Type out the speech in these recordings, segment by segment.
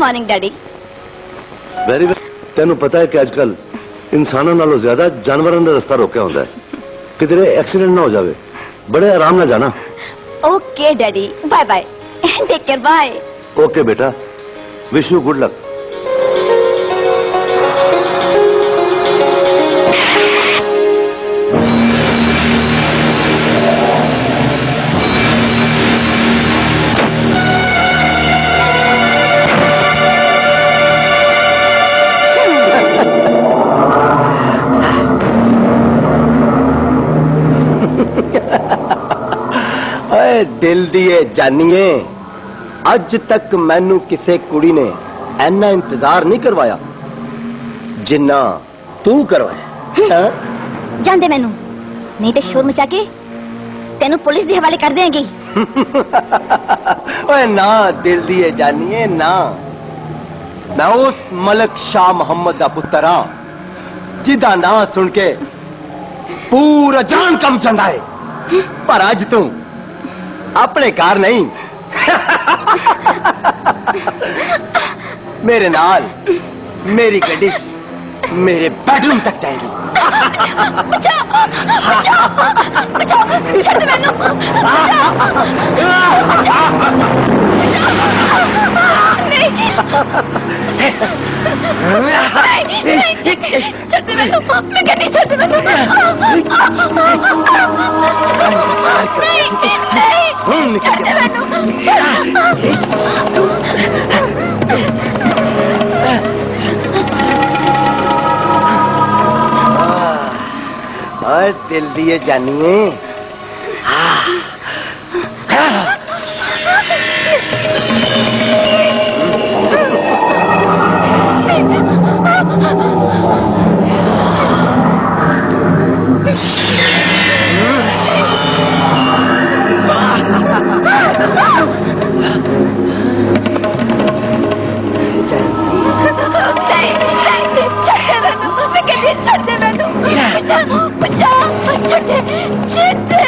Morning daddy. Very well. तेन पता है कि आजकल इंसानों नालों ज्यादा जानवरों ने रास्ता रोकया होता है, किधरे एक्सीडेंट ना हो जाए। बड़े आराम ना जाना। Okay daddy, bye bye, take care, bye. Okay बेटा, विश यू गुड लक। दिल दिए जानिए, अज तक मैनू किसे कुड़ी ने ऐना इंतजार नहीं करवाया जिन्ना तू करवाया। जान दे मैनू, नहीं तो शोर मचा के तेनू पुलिस के हवाले कर देंगी। ओए ना दिल दिए जानिए ना, मैं उस मलक शाह मोहम्मद का पुत्र हाँ जिदा ना सुन के पूरा जान कम चंदा है। पर अज तू अपने घर नहीं मेरे नाल मेरी गड्डी मेरे बेडरूम तक जाएगी। बचाओ, बचाओ, बचाओ, छोड़ दे मैनू, नहीं, छोड़ दे मैनू, मैं गड्डी छोड़ दे मैनू, नहीं, छोड़ दे और दिल दिए जानिए। छोड़ दे मैनू, बचाओ, छोड़ दे, छोड़ दे,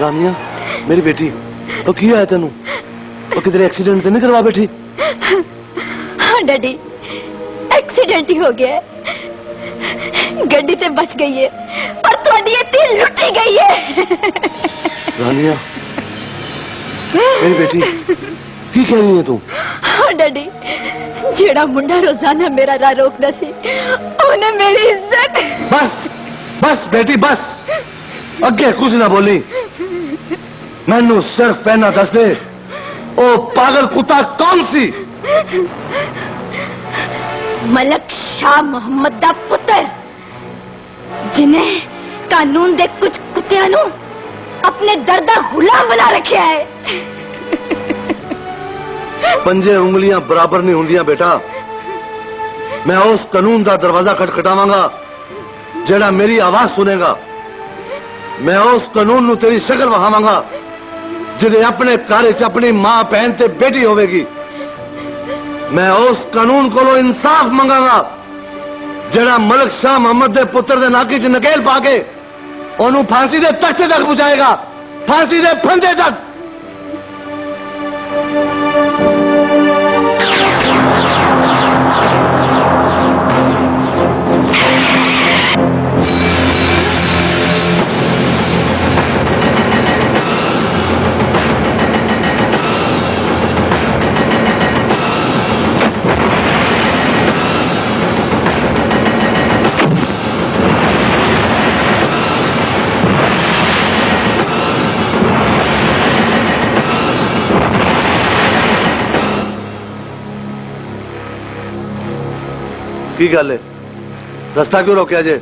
रानिया मेरी बेटी, तो की है तेनू? तो किधरे एक्सीडेंट तो नहीं करवा बैठी? हाँ डैडी, एक्सीडेंट ही हो गया है, गड्डी से बच गई है, पर थोड़ी ये तीन लुटी गई है। रानिया मेरी बेटी, की कह रही है तू? हाँ डैडी, जेड़ा मुंडा रोजाना मेरा राह रोकदा सी, उन्हें मेरी इज्जत। बस बस बेटी बस, अगे कुछ ना बोली। मैनू सिर्फ पहना दस दे, ओ पागल कुत्ता कौन सी? मलक शाह मोहम्मद दा पुत्र, जिन्हें कानून दे कुछ कुत्तियां नू अपने दर दा गुलाम बना रखा है। पंजे उंगलियां बराबर नहीं होंदियां बेटा। मैं उस कानून का दरवाजा खटखटावांगा जेड़ा मेरी आवाज सुनेगा। मैं उस कानून नू तेरी शक्ल वहावांगा जिदे अपने घर च अपनी मां बहन ते बेटी होवेगी। मैं उस कानून कोलों इंसाफ मंगांगा जेड़ा मलक शाह मोहम्मद दे पुत्र दे नाकी च नकेल पा के ओनू फांसी दे तख्ते तक पहुंचाएगा, फांसी दे फंदे तक। की गल है रस्ता क्यों रोकया जे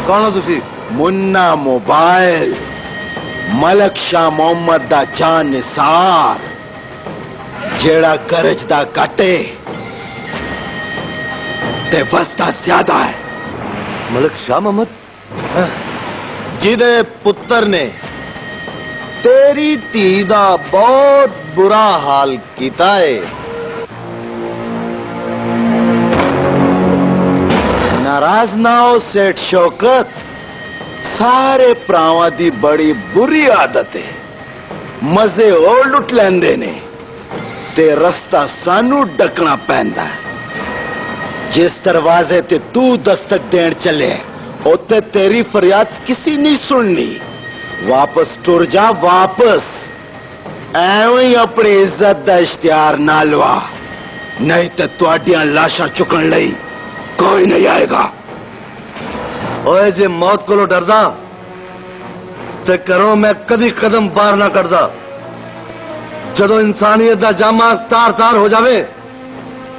कौन हो तुसी मुन्ना मोबाइल मलक शाह मोहम्मद दा जान निसार जेड़ा गरज दा कटे ते वस्ता ज्यादा है मलक शाह मोहम्मद जिदे पुत्र ने तेरी धी दा बहुत बुरा हाल कीता है नाराज ना हो सेठ शौकत सारे भरावां दी बड़ी बुरी आदत है मजे और लुट लेंदे ने ते रस्ता सानू डकना पैंदा जिस दरवाजे ते तू दस्तक देन चले उत्ते तेरी फरियाद किसी नहीं सुननी वापस टुर जा वापस एवं ही अपनी इज्जत दा इश्तिहार ना लवा नहीं ते तुहाडियां लाशां चुकन लई कोई नहीं आएगा ओए जे मौत को डरदा ते करो मैं कदी कदम बाहर ना करदा जदों इंसानियत दा जामा तार तार हो जावे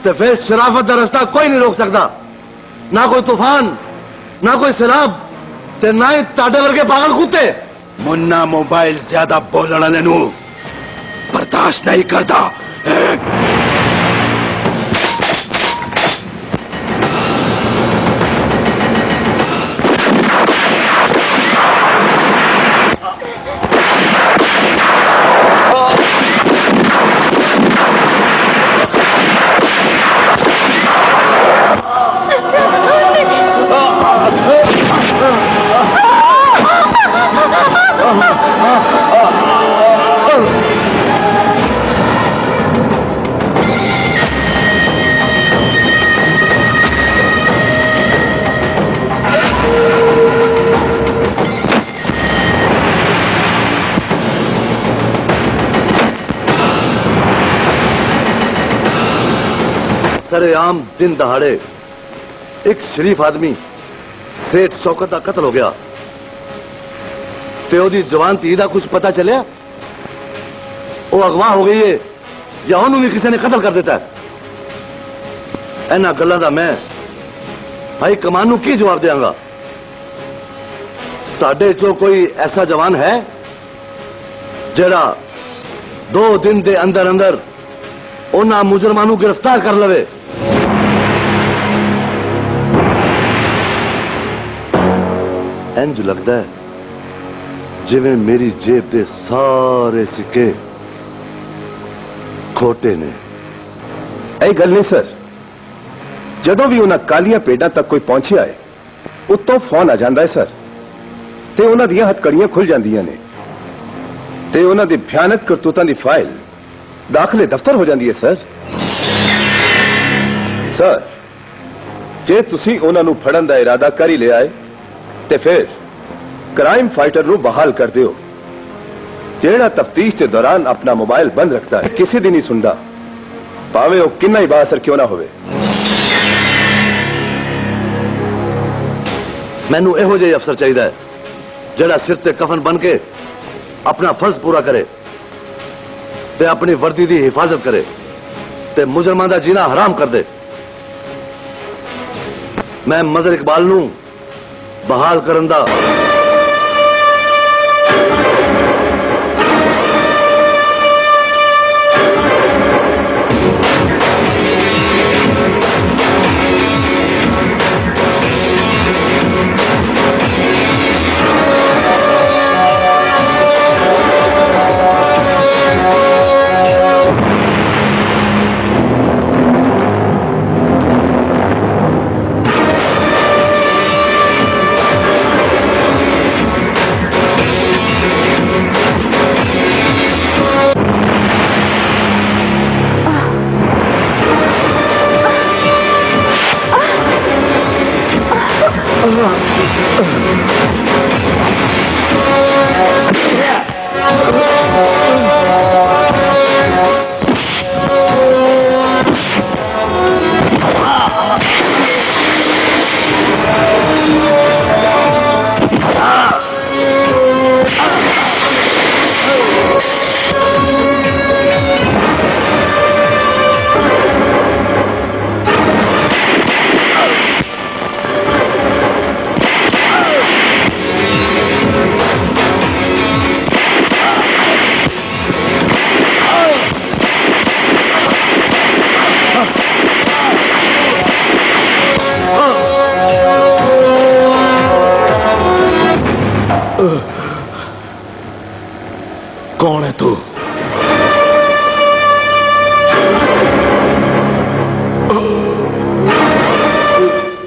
ते फिर शराफत दा रास्ता कोई नहीं रोक सकता ना कोई तूफान ना कोई सैलाब ते ना ही ताडे वर्गे पागल कुत्ते मुन्ना मोबाइल ज्यादा बोलने वाले नू बर्दाश्त नहीं करता सरेआम दिन दहाड़े एक शरीफ आदमी सेठ शौकत का कत्ल हो गया ते ओदी जवान धी दा कुछ पता चलिया वो अगवा हो गई है या ओनू भी किसी ने कत्ल कर देता है इन्हां गल्लां दा मैं भाई कमान नू की जवाब देंगा ताडे चो कोई ऐसा जवान है जेड़ा 2 दिन दे अंदर अंदर उन्हां मुजरमां नू गिरफ्तार कर लवे इंज लगता है जिवें मेरी जेब दे सारे सिक्के खोटे ने ਇਹ ਗੱਲ ਨਹੀਂ ਸਰ ਜਦੋਂ ਵੀ ਉਹਨਾਂ ਕਾਲੀਆਂ ਪੇਡਾਂ ਤੱਕ ਕੋਈ ਪਹੁੰਚਿਆ ਹੈ ਉੱਤੋਂ ਫੋਨ ਆ ਜਾਂਦਾ ਹੈ ਸਰ ਤੇ ਉਹਨਾਂ ਦੀਆਂ ਹੱਥਕੜੀਆਂ ਖੁੱਲ ਜਾਂਦੀਆਂ ਨੇ ਤੇ ਉਹਨਾਂ ਦੀ ਭਿਆਨਕ ਕਰਤੂਤਾਂ ਦੀ ਫਾਈਲ ਦਾਖਲੇ ਦਫ਼ਤਰ ਹੋ ਜਾਂਦੀ ਹੈ ਸਰ ਸਰ ਜੇ ਤੁਸੀਂ ਉਹਨਾਂ ਨੂੰ ਫੜਨ ਦਾ ਇਰਾਦਾ ਕਰ ਹੀ ਲਿਆ ਹੈ ਤੇ ਫਿਰ क्राइम फाइटर ਨੂੰ बहाल कर ਦਿਓ ਜਿਹੜਾ ਤਫਤੀਸ਼ ਦੇ ਦੌਰਾਨ ਆਪਣਾ ਮੋਬਾਈਲ ਬੰਦ ਰੱਖਦਾ ਹੈ ਕਿਸੇ ਦੀ ਨਹੀਂ ਸੁਣਦਾ ਭਾਵੇਂ ਉਹ ਕਿੰਨਾ ਹੀ ਬਾਅਸਰ ਕਿਉਂ ਨਾ ਹੋਵੇ मैनू ਇਹੋ ਜਿਹਾ ਅਫਸਰ ਚਾਹੀਦਾ ਹੈ ਜਿਹੜਾ ਸਿਰ ਤੇ ਕਫਨ ਬਨ ਕੇ ਆਪਣਾ ਫਰਜ਼ ਪੂਰਾ ਕਰੇ ਤੇ ਆਪਣੀ ਵਰਦੀ ਦੀ ਹਿਫਾਜ਼ਤ ਕਰੇ ਤੇ ਮੁਜਰਮਾਂ ਦਾ ਜੀਣਾ ਹਰਾਮ ਕਰ ਦੇ ਮੈਂ ਮਜ਼ਹਰ ਇਕਬਾਲ ਨੂੰ ਬਹਾਲ ਕਰਨ ਦਾ कौन है तू?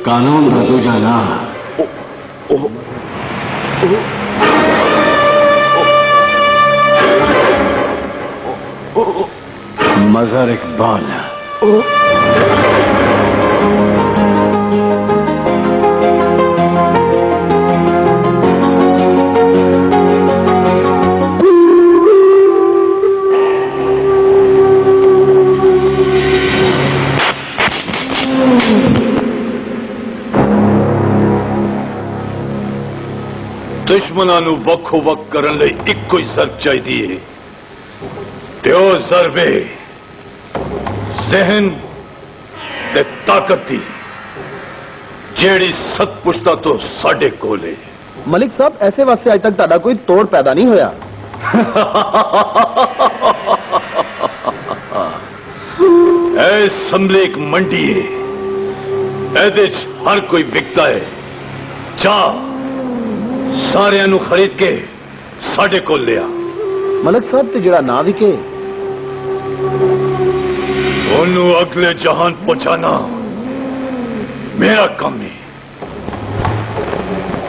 कानून का दूजा ना मजहर इकबाल। दुश्मनों ਨੂੰ ਵੱਖੋ ਵੱਖ ਕਰਨ ਲਈ ਇੱਕੋ ਹੀ ਜ਼ਰਬ ਚਾਹੀਦੀ ਹੈ ਤੇ ਉਹ ਜ਼ਰਬ ਹੈ ਜ਼ਹਿਨ ਤੇ ਤਾਕਤ ਦੀ ਜਿਹੜੀ ਸਤ ਪੁਸ਼ਤਾ ਤੋਂ ਸਾਡੇ ਕੋਲ ਹੈ। मलिक साहब ऐसे वास्ते आज तक ताड़ा कोई तोड़ पैदा नहीं होया। ਇਹ ਅਸੈਂਬਲੀ ਇੱਕ ਮੰਡੀ ਹੈ, ਇਹਦੇ 'ਚ ਹਰ ਕੋਈ ਵਿਕਦਾ ਹੈ। ਚਾਹ ਸਾਰਿਆਂ ਨੂੰ ਖਰੀਦ ਕੇ ਸਾਡੇ ਕੋਲ ਲਿਆ। मलिक साहब ते जड़ा ना विके ਉਹਨੂੰ ਅਗਲੇ ਜਹਾਨ ਪਹੁੰਚਾਣਾ मेरा काम है।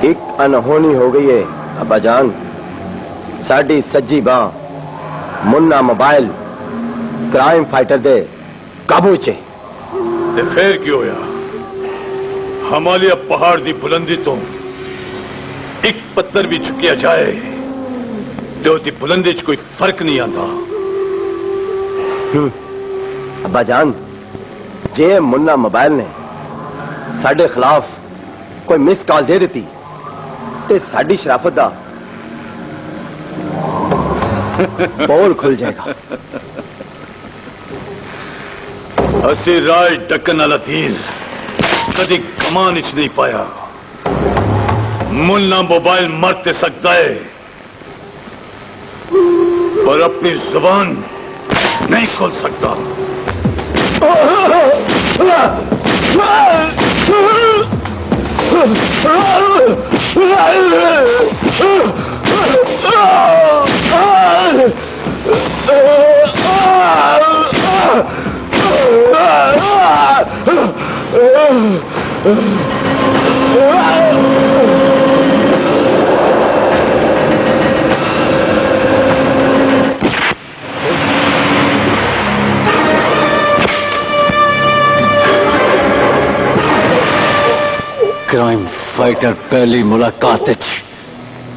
एक अनहोनी हो गई है अब्बा जान। साडी सज्जी बां मुन्ना मोबाइल क्राइम फाइटर दे काबू च ते फिर की होया? हिमालय पहाड़ की बुलंदी तो एक पत्थर भी चुकिया जाए तो उसकी बुलंदी च कोई फर्क नहीं आता। अब्बा जान जे मुन्ना मोबाइल ने साडे खिलाफ कोई मिस कॉल दे दी ते साडी शराफत दा पोल खुल जाएगा। असी राय डकन वाला तीर कभी कमान च नहीं पाया। मुन्ना मोबाइल मर ते सकता है पर अपनी जुबान नहीं खोल सकता। क्राइम फाइटर पहली मुलाकात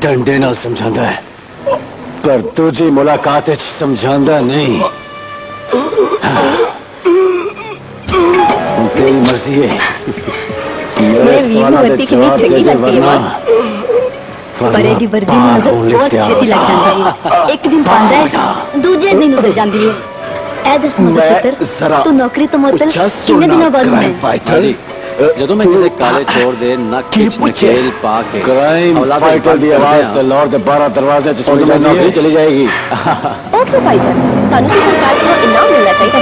डंडे नाल समझांदा है पर दूजी मुलाकात समझांदा नहीं। तेरी मर्जी है। मेरे सवालों के जवाब दे दे वरना पर एदी वर्दी नजर बहुत छेती लग जाती है। एक दिन पांदा है दूजे दिन उतर जाती है। ए दस मजर पुत्र तू नौकरी तो मुअत्तल कितने दिनों बाद है? ਜਦੋਂ मैं किसी काले चोर दे नक विच नकेल पा के क्राइम फाइटर दी आवाज ते लाहौर दे 12 दरवाजे च सुन जाती है चली जाएगी। ओके भाईजान तानू की सरकार को इनाम मिलना चाहिए।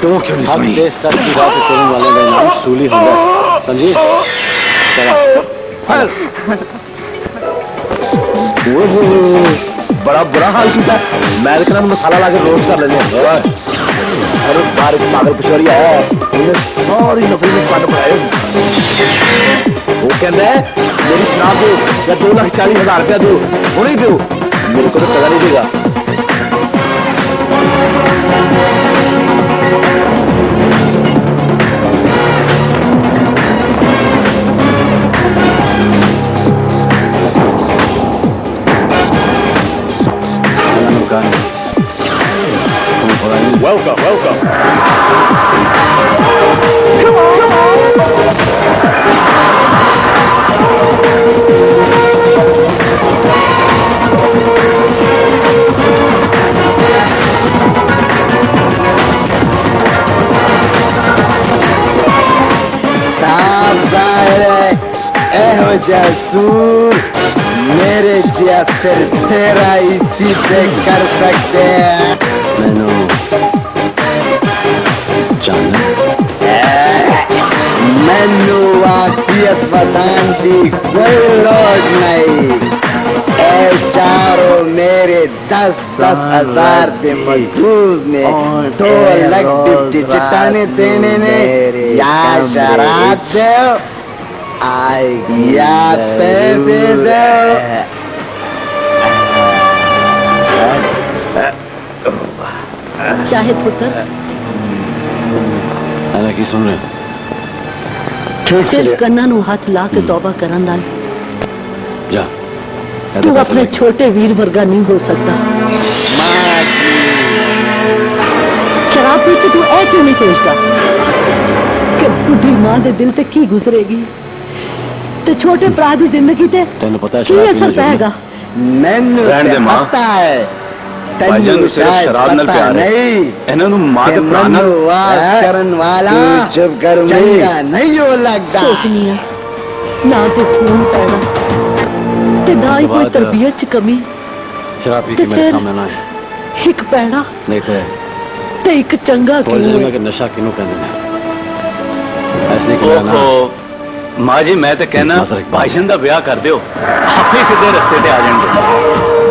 तू क्यों नहीं सुनी? हम सच की बात करने वाले का नाम सूली होगा समझी? सर बड़ा बुरा हाल किया। मैं कहना मसाला ला के रोस्ट कर लेने हर बार पागल पिछोरी आया सारी नफरी में पट पड़ाए। वो कहता है मेरी शराब दो या 2,40,000 रुपया दो, वो नहीं दो मेरे को तो पता नहीं देगा। Welcome, welcome. जसूर मेरे फिर तेरा इसी पे कर सकते हैं। मैनू जाना मैनू वाकियत बतान दी कोई लोड़ नहीं। ए चारों मेरे 10-10 हजार के मजदूर ने 2 लाख डिप्टी चिटाने देने में या शराब दो या पैसे दो। शाहिद पुत्र अरे की सुन रहे सिर्फ कन्ना नु हाथ ला के तौबा करन नाल जा तू अपने छोटे वीर वर्गा नहीं हो सकता। शराब पी के तू ऐ क्यों नहीं सोचता कि बुढ़ी मां दे दिल ते की गुजरेगी ते छोटे भरा दी जिंदगी ते तेन पता है की असर पेगा। मैनू रहने दे मां। पता है भाईजान ਨੂੰ ਸਿਰਫ ਸ਼ਰਾਬ ਨਾਲ ਪਿਆਰ ਹੈ ਇਹਨਾਂ ਨੂੰ ਮਾਂ ਦੇ ਭਰਾ ਨਾਲ करन वाला चुप कर नहीं हो लगता। सोचनी है ना तो खून पैदा ते ना ही कोई तरबियत च कमी शराब पी के मेरे सामने ना है एक पैड़ा नहीं ते एक चंगा बोल क्यों देना कि नशा किनू कहते हैं ऐसे किया ना ਮਾਂ ਜੀ ਮੈਂ ਤੇ ਕਹਿਣਾ ਭਾਈਸ਼ਨ ਦਾ ਵਿਆਹ ਕਰ ਦਿਓ ਆਪੇ ਸਿੱਧੇ ਰਸਤੇ ਤੇ ਆ ਜਾਣਗੇ।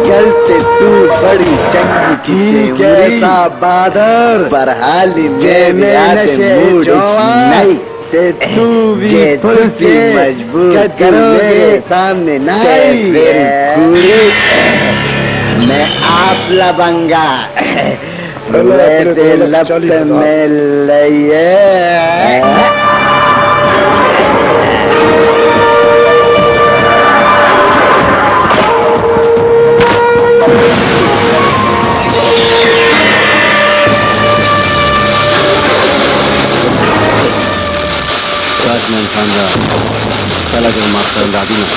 गलते तू बड़ी चंगी कहता बादर पर हाल में नशे नहीं ते तू भी खुल के मजबूर करोगे सामने नहीं मैं आप लबंगा लपट में लिए में इंसान का पहला जो माफ कर दादी में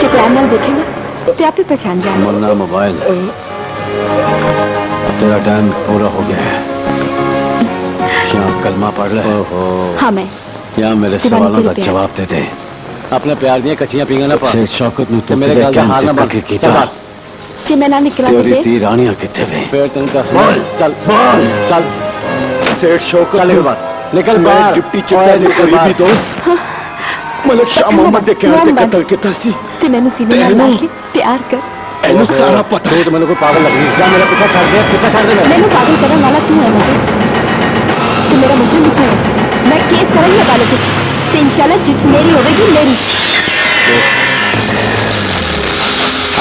जब नाल देखेगा तो आप ही पहचान जाएंगे। मुन्ना मोबाइल तेरा टाइम पूरा हो गया है। क्या कलमा पढ़ रहे हो? हाँ मैं या मेरे सवालों का जवाब दे दे। अपने प्यार दिए कच्चियां पींगा ना पा शौकत नु तो मेरे क्या हाल ना बाकी कीता जी मैं ना निकला तेरी ती रानियां किथे वे फिर तनका चल चल सेठ शौकत चल बात निकल मैं बाहर डिप्टी चिट्टा दे करीबी दोस्त मलिक शाह मोहम्मद दे कहने ते कत्ल किता सी ते मैंने सीने नाल ला के प्यार कर एनु सारा पता है। तो मैंने को पागल लग रही है। जा मेरा पीछा छोड़ दे मैंने पागल करने वाला तू है मुझे तू मेरा मुझे लिखा है मैं केस करूंगी अदालत में तो इंशाल्लाह जीत मेरी होगी मेरी।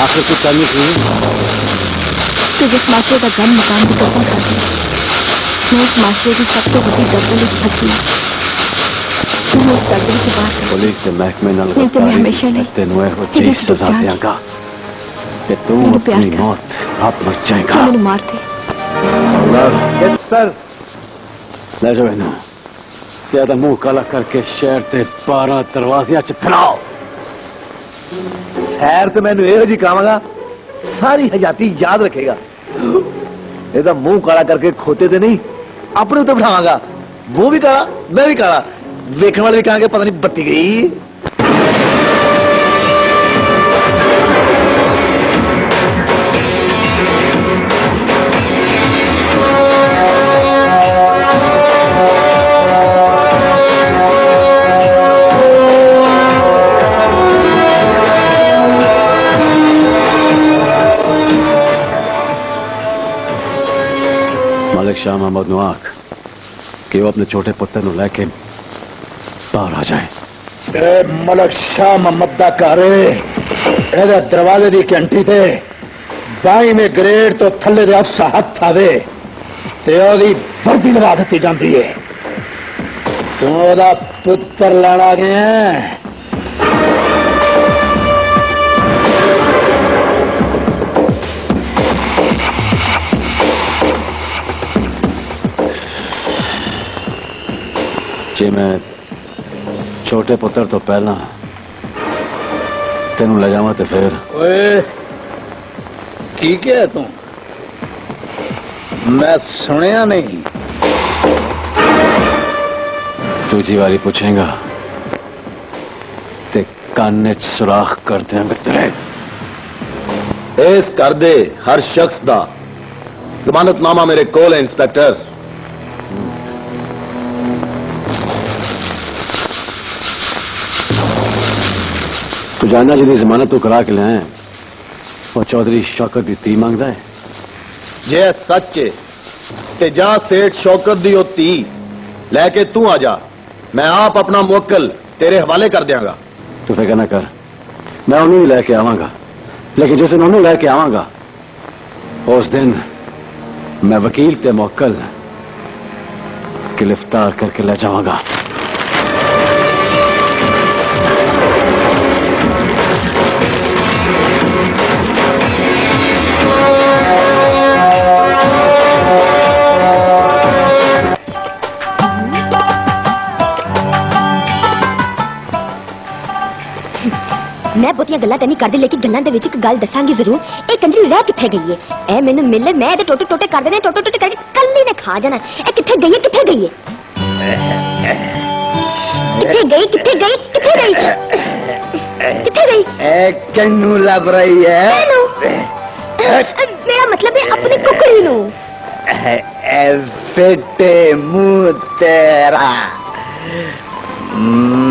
आखिर तू करनी थी तो जिस माशरे का गम मकान की कसम खाती मैं उस माशरे की सबसे बड़ी दर्दली फंसी मैं उस दर्दली से बाहर कर पुलिस से महकमे न नहीं तो मैं हमेशा नहीं तेन चीज सजा देगा कि तू अपनी मौत आप मर जाएगा। मैंने मार दे यस सर ले जाओ इन्हें ज्यादा मुंह काला करके शहर के 12 दरवाजिया च फैलाओ। खैर तो मैंने यह जी कहांगा सारी हजाती याद रखेगा ਇਹਦਾ ਮੂੰਹ ਕਾਲਾ ਕਰਕੇ ਖੋਤੇ ਤੇ ਨਹੀਂ ਆਪਣੇ ਉੱਤੇ ਬਿਠਾਵਾਂਗਾ। वो भी काला मैं भी काला ਵੇਖਣ ਵਾਲੇ ਵੀ ਕਹਾਂਗੇ ਪਤਾ ਨਹੀਂ ਬੱਤੀ ਗਈ। मलिक शाह मोहम्मद नु आख कि वो अपने छोटे पुत्र नु लेके बाहर आ जाए। मलिक शाह मोहम्मद दा घर ए दरवाजे की घंटी ते बाई में ग्रेड तो थले दे अफसा हथ आवे ते ओदी वर्दी लगा दी जाती है। तू ओदा पुत्र लाना गया जे मैं छोटे पुत्र तो पहला तेनू ले जावा तो फिर ओए की क्या तू मैं सुनिया नहीं। दूजी बारी पूछेगा ते कान च सुराख कर देंगे तेरे। इस कर दे हर शख्स दा जमानतनामा मेरे कोल है इंस्पेक्टर। तू जानना जिहदी जमानत तू करा के लाया वो चौधरी शौकत दी धी मंगदा है। जे सच है ते जा सेठ शौकत दी धी लेके तू आ जा, मैं आप अपना मुवक्किल तेरे हवाले कर दियांगा। तू फिक्र ना कर, मैं उन्हें ही लेके आवांगा, लेकिन जिस दिन उन्हें लेके आवांगा उस दिन मैं वकील ते मुवक्किल गिरफ्तार करके ले जाऊंगा। मैं बहुतियां गल्लां ते नहीं करदी, लेकिन गल्लां दे विच इक गल दसांगी जरूर। ए कंजरी रह किथे गई है? ए मैनू मिले, मैं ते टोटे टोटे कर देने, टोटे टोटे करके कल्ली ने खा जाना। ए किथे गई है? किथे गई है? किथे गई? किथे गई? किथे गई? किथे गई? ए कन्नू लब रही है। मेरा मतलब है अपनी कुकड़ी नू। फिटे मुंह तेरा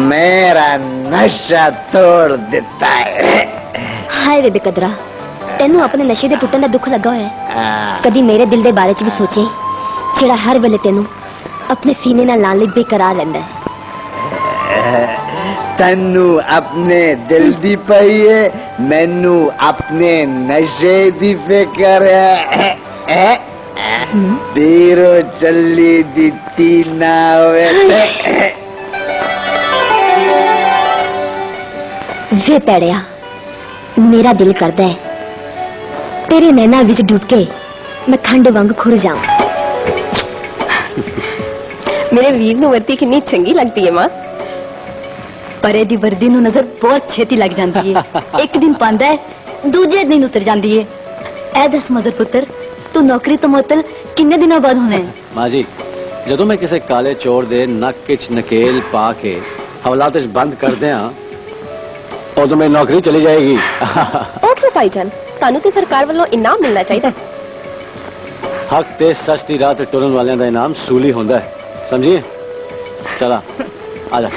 मेरा नशा तोड़ देता है। हाय वे बेकदरा, तेनू अपने नशे दे टुटन दा दुख लगा होया है? कदी मेरे दिल दे बारे च भी सोचे, जेड़ा हर वेले तेनू अपने सीने नाल लाल बेकरार रहंदा है? तन्नू अपने दिल दी पई है, मैनू अपने नशे दी फिकर है। बीरो चली दिती ना होवे। वे पैड़िया, मेरा दिल करदा है तेरे नैना विच डूब के मैं खंड वांग खुर जाऊं। मेरे वीर नू वर्दी कितनी चंगी लगती है मां। परे दी वर्दी नू नजर बहुत छेती लग जाती है। एक दिन पांदा है, दूजे दिन उतर जाती है। ऐ दस मजर पुत्र, तू नौकरी तो मुअत्तल किन्ने दिनों बाद होना है? मां जी, जदों मैं किसी काले चोर दे नक विच नकेल पा के हवालात च बंद कर दियां उदों मेरी नौकरी चली जाएगी। ओ क्यों भाईजान, तानू ते सरकार वालों इनाम मिलना चाहिए। हक ते सच दी राह ते टुरन वालियां दा इनाम सूली होंदा है, समझिए? चला आजा।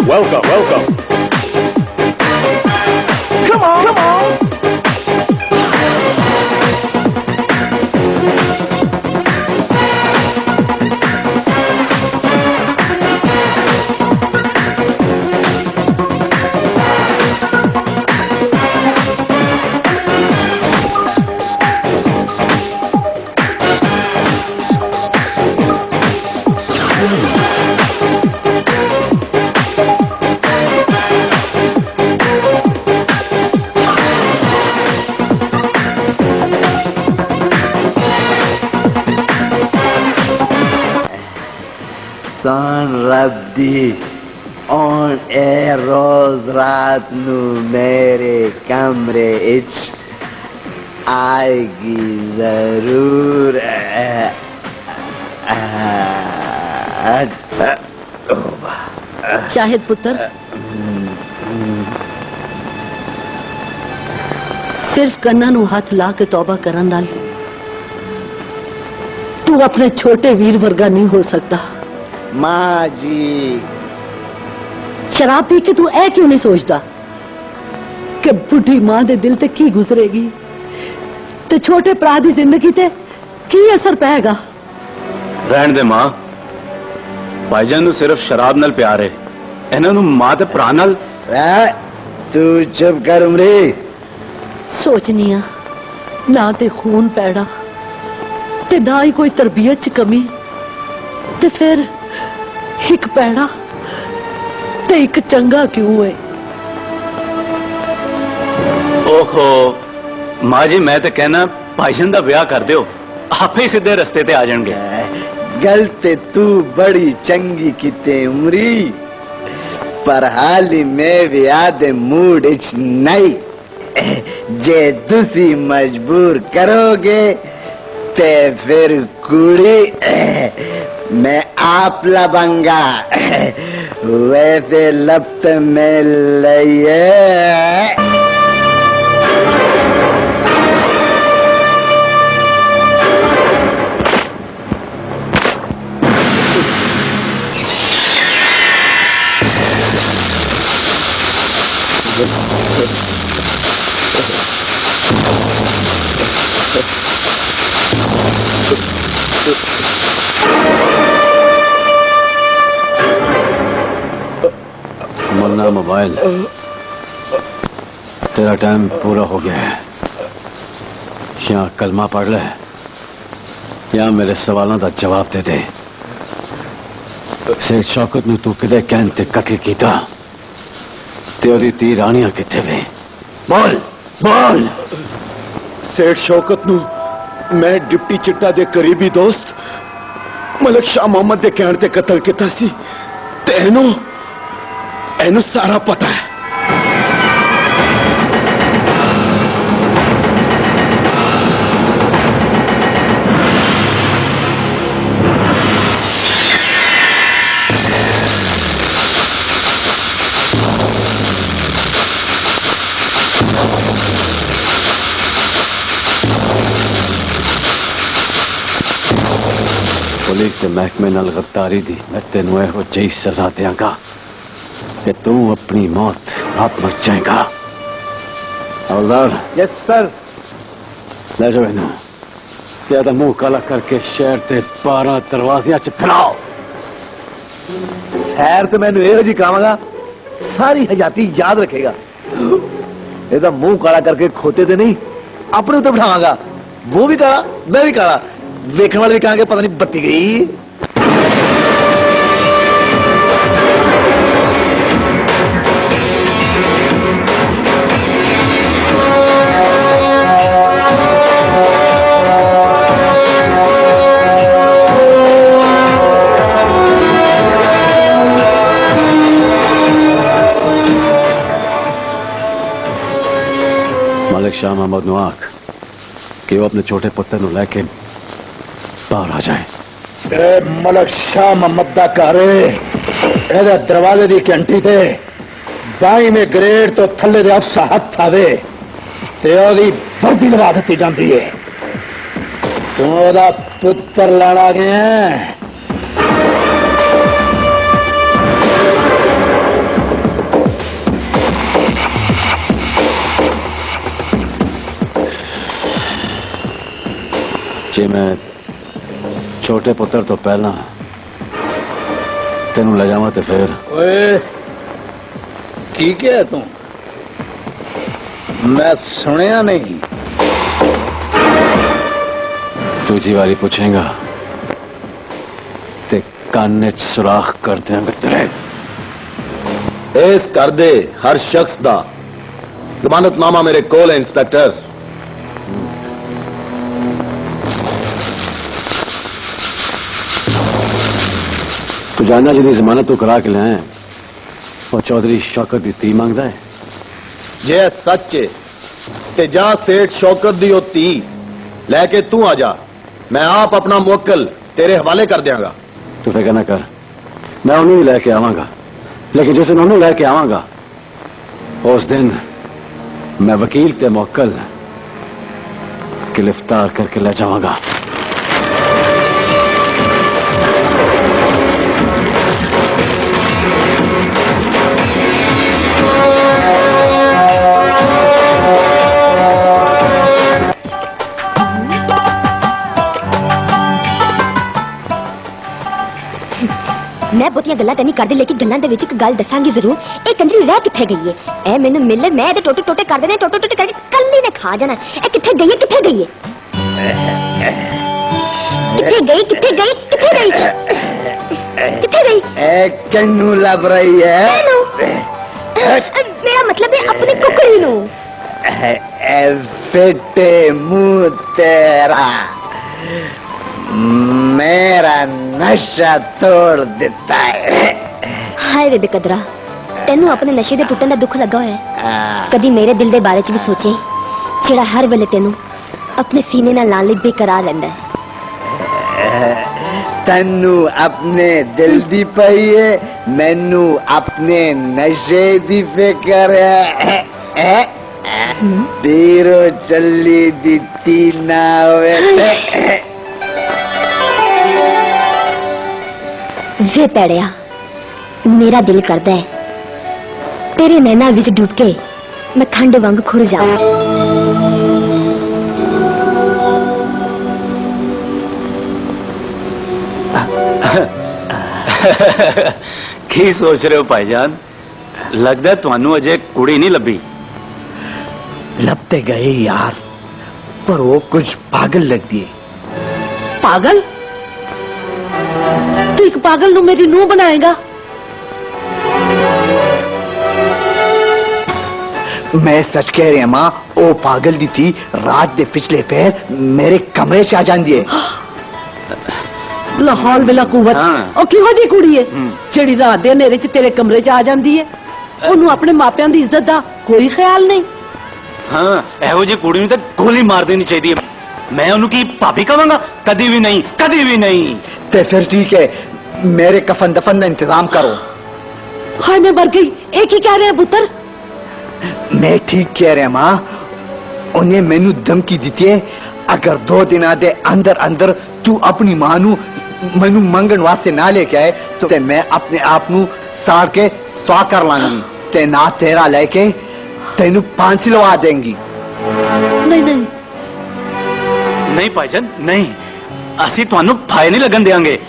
Welcome, welcome. Come on, come on. Son Rabdi on a रोज रात नू मेरे कमरे इच आएगी जरूर। शाहिद पुत्र, सिर्फ कन्ना नू हाथ ला के तौबा करन नाल तू अपने छोटे वीर वर्गा नहीं हो सकता। माँ जी, शराब पी के तू ऐ क्यों नहीं सोचता कि बुढ़ी मां दे दिल ते की गुजरेगी ते छोटे भरा दी जिंदगी ते की असर पेगा? रहन दे मां, भाईजान नू सिर्फ शराब नाल प्यार है, इन्हां नू मां ते भरा नाल। तू चुप कर उमरी। सोचनी आ ना ते खून पैड़ा ते ना ही कोई तरबियत च कमी, ते फिर एक पैड़ा ते एक चंगा क्यों है? ओहो मां जी, मैं तो कहना भाईजान दा ब्याह कर दियो, आपे ही सीधे रस्ते ते आ जाएंगे। गलते तू बड़ी चंगी किते उमरी पर हाली में भी आदे मूड इच नहीं जे तुसी मजबूर करोगे ते फिर कुड़ी मैं आप लबंगा वैसे लपत में लइए मुन्ना मोबाइल तेरा टाइम पूरा हो गया है या कलमा पढ़ ले या मेरे सवालों का जवाब दे दे सेठ शौकत ने तू किदे कहन ते कत्ल कीता तेरी ती रानियां किथे वे बोल बोल सेठ शौकत नु मैं डिप्टी चिट्टा दे करीबी दोस्त मलक शाह मोहम्मद दे कहण ते कत्ल कीता सी ते एनू सारा पता है। पुलिस के महकमे नाल गद्दारी दी मैं तेनू एहो जही सजा देंगा कि तू अपनी मौत आप मर जाएगा। हवलदार यस सर। ले जाओ इन्हू ज्यादा मुंह काला करके शहर के 12 दरवाजियां च फिराओ। सैर तो मैंने यह जी कहांगा सारी हजाती याद रखेगा ਇਹਦਾ ਮੂੰਹ ਕਾਲਾ ਕਰਕੇ ਖੋਤੇ ਤੇ ਨਹੀਂ ਆਪਣੇ ਉੱਤੇ ਬਿਠਾਵਾਂਗਾ वो भी काला मैं भी काला ਵੇਖਣ ਵਾਲੇ ਵੀ ਕਹਾਂਗੇ ਪਤਾ ਨਹੀਂ ਬੱਤੀ ਗਈ। मलिक शाह मोहम्मद नु आख कि वो अपने छोटे पुत्र नु लेके बाहर आ जाए। मलक शाह मोहम्मद दा घर एदा दरवाजे दी घंटी ते बाई में ग्रेड तो थल्ले दे अफसा हथ आवे ते ओदी वर्दी लगा दी जाती है। तू ओदा पुत्र लाना गया जी मैं छोटे पुत्र तो पहला तेन ले जावा तो फिर की क्या तू मैं सुनिया नहीं। दूजी बारी पूछेगा ते कान च सुराख कर देंगे तेरे। इस कर दे हर शख्स दा जमानतनामा मेरे कोल है इंस्पेक्टर। तू जानना जिंदी जमानत तू करा के ले और चौधरी शौकत दी ती मांगदा है। जे सच है ते जा सेठ शौकत दी ओ ती लेके तू आ जा मैं आप अपना मुवक्किल तेरे हवाले कर देंगा। तू फिक्र ना कर मैं उन्हें भी लेके आवांगा लेकिन जिस दिन उन्हें लेके आवांगा उस दिन मैं वकील ते मुवक्किल गिरफ्तार करके ले जाऊंगा। मैं बहुतियां गल्लां नहीं करदी लेकिन गल्लां दे विच एक गल दसांगी जरूर। ए कंजरी रह किथे गई है? ए मैनू मिले मैं दे टोटे टोटे कर देने टोटे टोटे करके कल्ली ने खा जाना। ए किथे गई है किथे गई है किथे गई किथे गई किथे गई किथे गई? ए कन्नू लब रही है मेरा मतलब है अपनी कुकड़ी नू। ए फेटे मुंह तेरा मेरा नशा तोड़ देता है। हाय वे बेकदरा, तेनू अपने नशे दे टुटन दा दुख लगा होया है? कदी मेरे दिल दे बारे च भी सोचे, जेड़ा हर वेले तेनू अपने सीने नाल लाण लई बेकरार रहिंदा है। तन्नू अपने दिल दी पई है, मैनू अपने नशे दी फिक्र है। पीरो चली दिती ना होवे। वे पैड़िया, मेरा दिल करदा है तेरे नैना विच डूब के मैं खंड वांग खुर जाऊं। की सोच रहे हो भाईजान? लगता है तुहानू अजे कुड़ी नहीं लभी। लबते गए यार, पर वो कुछ पागल लगती है। पागल? तू एक पागल नू मेरी नूंह बनाएगा? मैं सच कह रही मां, ओ पागल दी थी रात दे पिछले पैर मेरे कमरे च आ जांदी है। लाहौल बिला कुवत। हाँ। ओ किहो जी कुड़ी है जेड़ी रात दे हनेरे च तेरे कमरे च आ जांदी है? ओनू अपने मापियां दी इज्जत दा कोई ख्याल नहीं। हाँ, एहो जी कुड़ी नूं तां गोली मार देनी चाहिए। मैं उन्हों की भाभी कहांगा? कदी भी नहीं, कदी भी नहीं। ते फिर ठीक है, मेरे कफन दफन का इंतजाम करो। हाय मैं मर गई। एक ही कह रहे हैं पुत्र। मैं ठीक कह रहा मां, उन्हें मैनू धमकी दी है, अगर 2 दिन दे अंदर अंदर तू अपनी मां नू मैनू मंगन वास्ते ना लेके आए तो ते मैं अपने आप नू साड़ के स्वाह कर लांगी ते ना तेरा लेके तेनू फांसी लवा देंगी। नहीं नहीं नहीं भाईजान नहीं, असी तुहानू फायदे नहीं लगन देंगे।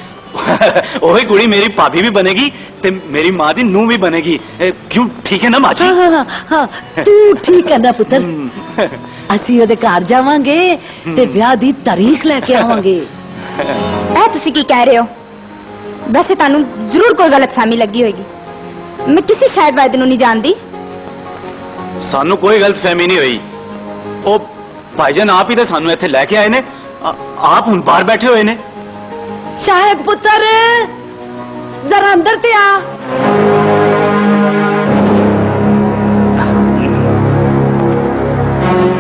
वही कुड़ी मेरी भाभी भी बनेगी ते मेरी मां दी नूंह भी बनेगी। क्यों, ठीक है ना माँ जी? हाँ, हाँ, हाँ, तू ठीक है ना पुत्र? असी ओदे घर जावांगे ते ब्याह दी तारीख लेके आवांगे। ऐ तुसी की कह रहे हो? वैसे तानू जरूर कोई गलतफहमी लगी होगी। मैं किसी शायद वायदे नू नहीं जानती। सानू कोई गलत फहमी नहीं हुई। ओ भाईजान आप ही तो सानू इत्थे लेके आए ने, आप हुण बाहर बैठे हुए ने। शायद पुत्र जरा अंदर ते आ।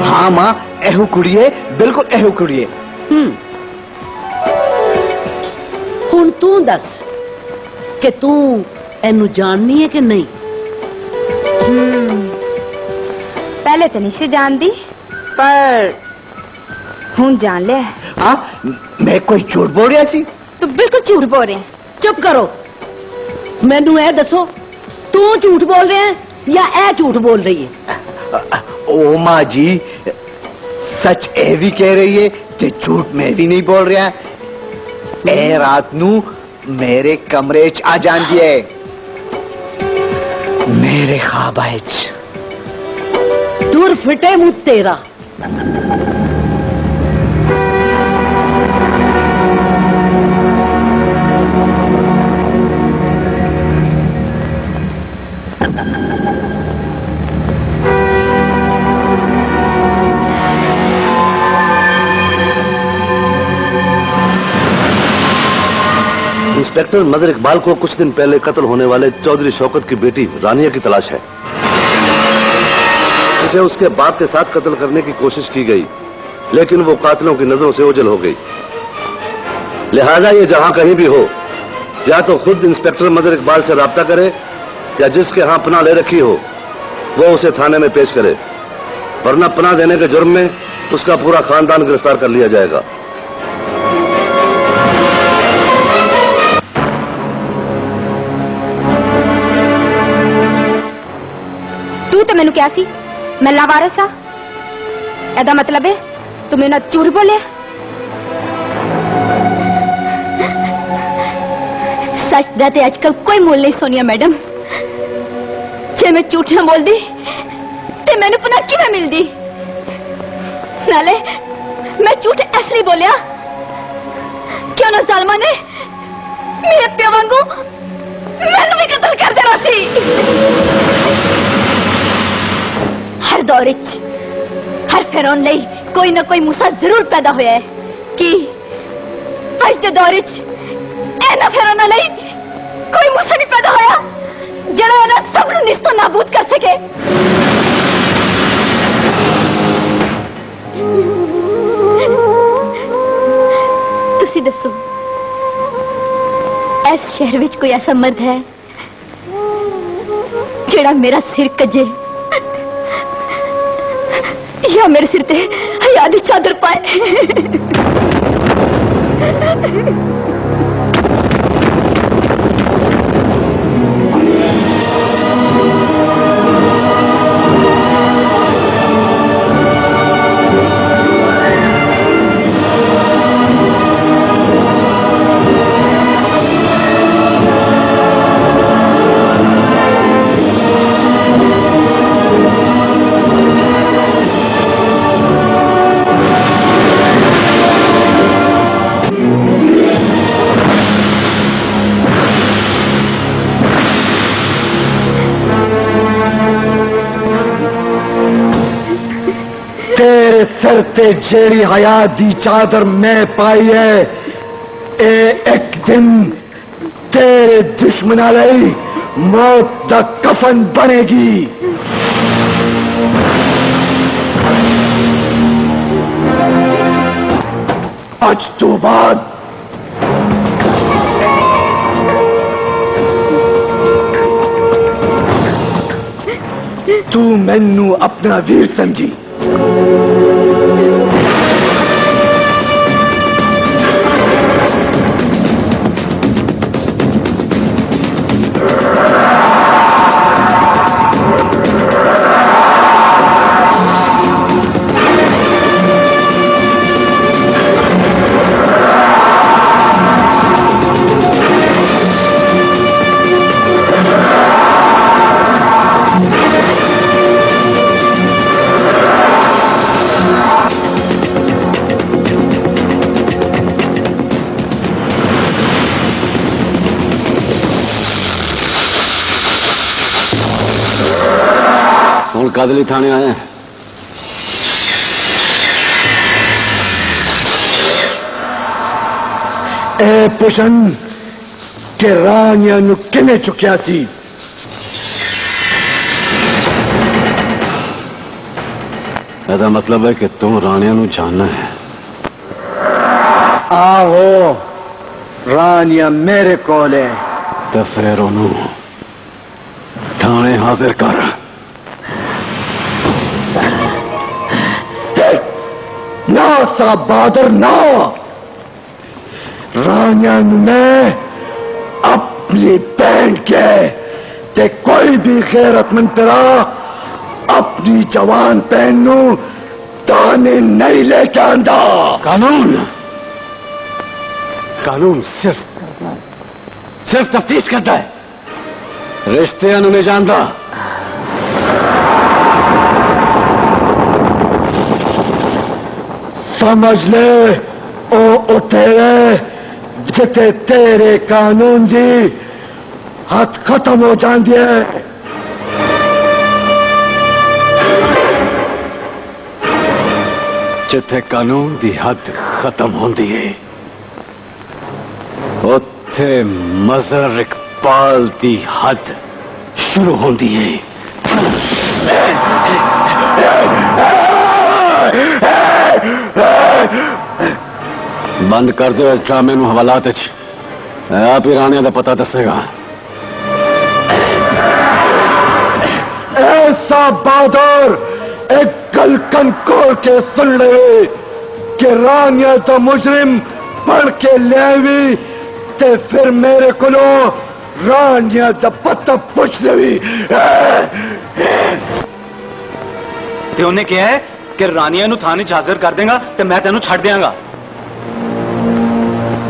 हाँ मां, एहो कुड़ी है, बिल्कुल एहो कुड़ी है। हुण तू दस कि तू एनू जाननी है कि नहीं? पहले तो नहीं से जानती, पर हूं जान लिया। हाँ, मैं कोई झूठ बोल रहा सी? तू बिल्कुल झूठ बोल रहे हैं। चुप करो। मैनू ए दसो, तू झूठ बोल रहे हैं या ए झूठ बोल रही है? ओ माँ जी, सच ए भी कह रही है ते झूठ मैं भी नहीं बोल रहा। ए रात नू मेरे कमरे च आ जांदी है, मेरे ख्वाब च। दूर फिटे मुंह तेरा। इंस्पेक्टर मजर इकबाल को कुछ दिन पहले कत्ल होने वाले चौधरी शौकत की बेटी रानिया की तलाश है। इसे उसके बाप के साथ कत्ल करने की कोशिश की गई, लेकिन वो कातिलों की नजरों से ओझल हो गई। लिहाजा ये जहां कहीं भी हो, या तो खुद इंस्पेक्टर मजर इकबाल से राब्ता करे या जिसके यहां पनाह ले रखी हो वो उसे थाने में पेश करे, वरना पनाह देने के जुर्म में उसका पूरा खानदान गिरफ्तार कर लिया जाएगा। तू तो मैनू क्या सी मैं लावारिस हाँ? एदा मतलब है तू मेरे नाल झूठ बोले? सच दा ते आजकल कोई मोल नहीं सोनिया मैडम। जे मैं झूठ ना बोलदी ते मैनू पनाह किवें मिलदी? नाले मैं झूठ इसलिए बोलिया क्यों ना जालमा ने मेरे प्यो वांगू मैनू भी कत्ल कर देना सी। हर दौर विच हर फिरौन लई कोई ना कोई मूसा जरूर पैदा होया है कि ਅੱਜ ਦੇ ਦੌਰ 'ਚ ਇਹਨਾਂ ਫਿਰਨਾਂ ਲਈ ਕੋਈ ਮੂਸਾ ਨਹੀਂ ਪੈਦਾ ਹੋਇਆ ਜਿਹੜਾ ਇਹਨਾਂ ਸਭ ਨੂੰ ਨਿਸਤੋਂ ਨਾਬੂਦ ਕਰ ਸਕੇ। ਤੁਸੀਂ ਦੱਸੋ, ਇਸ ਸ਼ਹਿਰ ਵਿੱਚ ਕੋਈ ਐਸਾ ਮਰਦ ਹੈ ਜਿਹੜਾ ਮੇਰਾ ਸਿਰ ਕੱਜੇ ਜਾਂ ਮੇਰੇ ਸਿਰ ਤੇ ਹਯਾ ਦੀ ਚਾਦਰ ਪਾਏ? तेरे सिर ते जेड़ी हयात दी चादर मैं पाई है ए एक दिन तेरे दुश्मना लई मौत दा कफन बनेगी। आज तो बाद तू मैनू अपना वीर समझी। ਹੁਣ ਕਾਦਲੀ ਥਾਣੇ ਆਏ ए पुशन के रानिया नु किने चुकिया सी? ਇਹਦਾ ਮਤਲਬ ਹੈ ਕਿ ਤੂੰ ਰਾਣਿਆਂ ਨੂੰ ਜਾਣਨਾ ਹੈ। आहो रानिया मेरे कोल है। ਤੇ ਫਿਰ ਉਹਨੂੰ ਥਾਣੇ ਹਾਜ਼ਰ ਕਰ। ना सा बहादुर ना, रानिया नु मैं अपनी बहन के ते कोई भी गैरतमंद पिरा अपनी जवान बहन नु ताने नहीं लेके आंदा। कानून कानून सिर्फ तफ्तीश करता है, रिश्ते नहीं जानता। समझ ले ओ तेरे जिते तेरे कानून दी हद खत्म हो जाती है। जिथे कानून दी हद खत्म होती है उत्थे मजहर इकबाल दी हद शुरू होती है। बंद कर दो इस ड्रामे नूं हवालात च, आप ही राणिया दा पता दसेगा। ऐसा बहादुर एक गल कनकोर के सुन ले कि रानिया तो मुजरिम पढ़ के लेवी ते फिर मेरे को रानिया दा पता पूछ लेवी। ਤੇ ਉਹਨੇ ਕਿਹਾ ਹੈ ਕਿ ਰਾਨੀਆਂ ਨੂੰ ਥਾਣੇ 'ਚ ਹਾਜ਼ਰ ਕਰ ਦੇਗਾ ਤੇ ਮੈਂ ਤੈਨੂੰ ਛੱਡ ਦਿਆਂਗਾ।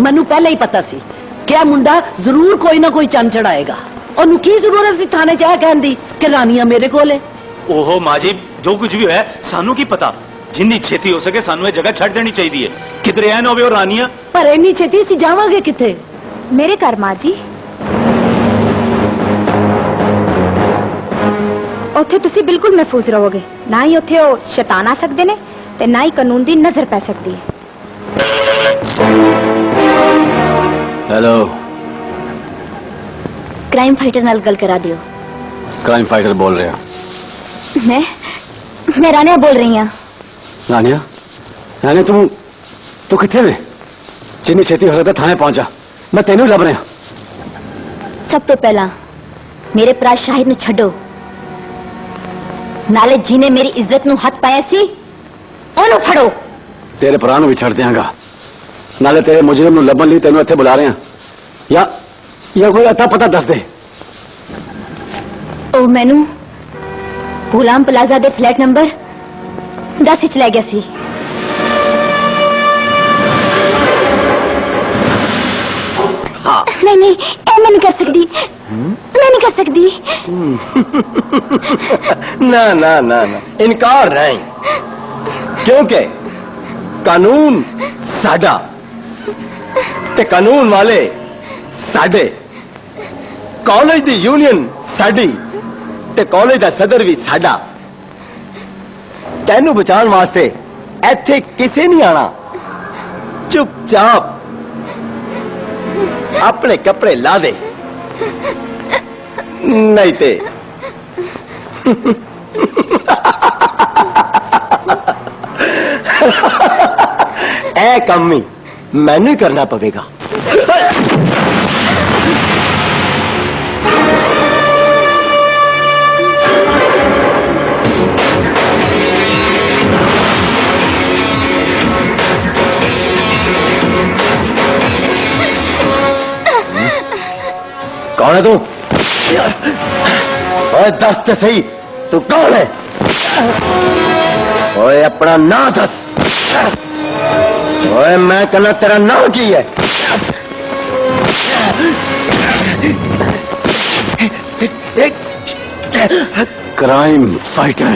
ਮੈਨੂੰ ਪਹਿਲਾਂ ਹੀ ਪਤਾ ਸੀ ਕਿ ਇਹ ਮੁੰਡਾ ਜ਼ਰੂਰ ਕੋਈ ਨਾ ਕੋਈ ਚੰਨ ਚੜਾਏਗਾ। ਉਹਨੂੰ ਕੀ ਜ਼ਰੂਰਤ ਸੀ ਥਾਣੇ 'ਚ ਇਹ ਕਹਿਣ ਦੀ ਕਿ ਰਾਨੀਆਂ ਮੇਰੇ ਕੋਲ ਹੈ? ਓਹੋ ਮਾਂ ਜੀ, ਜੋ ਕੁਝ ਵੀ ਹੋਇਆ ਸਾਨੂੰ ਕੀ ਪਤਾ। ਜਿੰਨੀ ਛੇਤੀ ਹੋ ਸਕੇ ਸਾਨੂੰ ਇਹ ਜਗ੍ਹਾ ਛੱਡ ਦੇਣੀ ਚਾਹੀਦੀ ਹੈ। ਕਿਧਰੇ ਐ ਨਾ ਹੋਵੇ ਉਹ ਰਾਨੀਆਂ। ਪਰ ਇੰਨੀ ਛੇਤੀ ਅਸੀਂ ਜਾਵਾਂਗੇ ਕਿੱਥੇ? ਮੇਰੇ ਘਰ ਮਾਂ ਜੀ। ਉੱਥੇ ਤੁਸੀਂ ਬਿਲਕੁਲ ਮਹਿਫੂਜ਼ ਰਹੋਗੇ। ਨਾ ਹੀ ਉੱਥੇ ਉਹ ਸ਼ੈਤਾਨ ਆ ਸਕਦੇ ਨੇ ਤੇ ਨਾ ਹੀ ਕਾਨੂੰਨ ਦੀ ਨਜ਼ਰ ਪੈ ਸਕਦੀ ਹੈ। हेलो, क्राइम फाइटर नाल गल करा दियो। क्राइम फाइटर बोल रहे हो? मैं रानिया बोल रही हूँ। रानिया, रानिया तू किथे ने? जिन्नी छेती हो सकता थाने पहुंचा, मैं तेनू लभ रहा। सब तो पहला मेरे भरा शाहिद नु छड्डो, नाले जिने मेरी इज्जत नु हाथ पाया सी ओनू फड़ो। तेरे भरा नु भी छड़ दियांगा, नाले तेरे मुजरिम नु लभन लई तेनू इत्थे बुला रहे हैं। या कोई अता पता दस दे। ओ मैनू गुलाम प्लाजा दे फ्लैट नंबर 10 विच ले गया सी। नहीं ऐ मैं नहीं कर सकती, मैं नहीं कर सकती। ना ना ना ना, इनकार नहीं, क्योंकि कानून साडा ते कानून वाले साडे, कॉलेज दी यूनियन साडी ते कॉलेज दा सदर भी साडा। तैनू बचाने वास्ते इत्थे किसे नहीं आना। चुपचाप अपने कपड़े ला दे, नहीं ते ऐ काम ही मैनू ही करना पवेगा। कौन है तू? ओए दस तो सही, तू कौन है? ओए अपना नाम दस। ओए मैं कहना तेरा नाम की है? Crime fighter.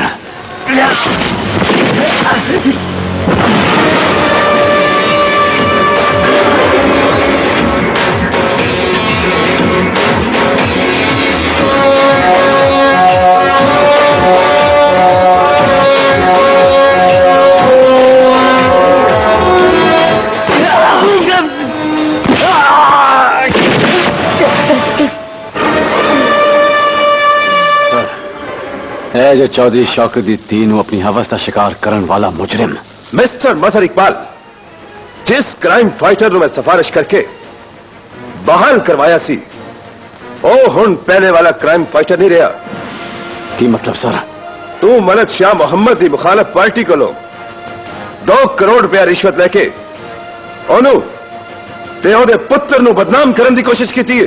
है जो चौधरी शौकत दी तीन अपनी हवस का शिकार करने वाला मुजरिम। मिस्टर मजहर इकबाल, जिस क्राइम फाइटर मैं सिफारिश करके बहाल करवाया सी, ओ हुण पहले वाला क्राइम फाइटर नहीं रहा। की मतलब सर? तू मलक शाह मोहम्मद की मुखालफ पार्टी को 2 करोड़ रुपया रिश्वत लेके ओनू ते ओदे पुत्र नू बदनाम करने की कोशिश की थी।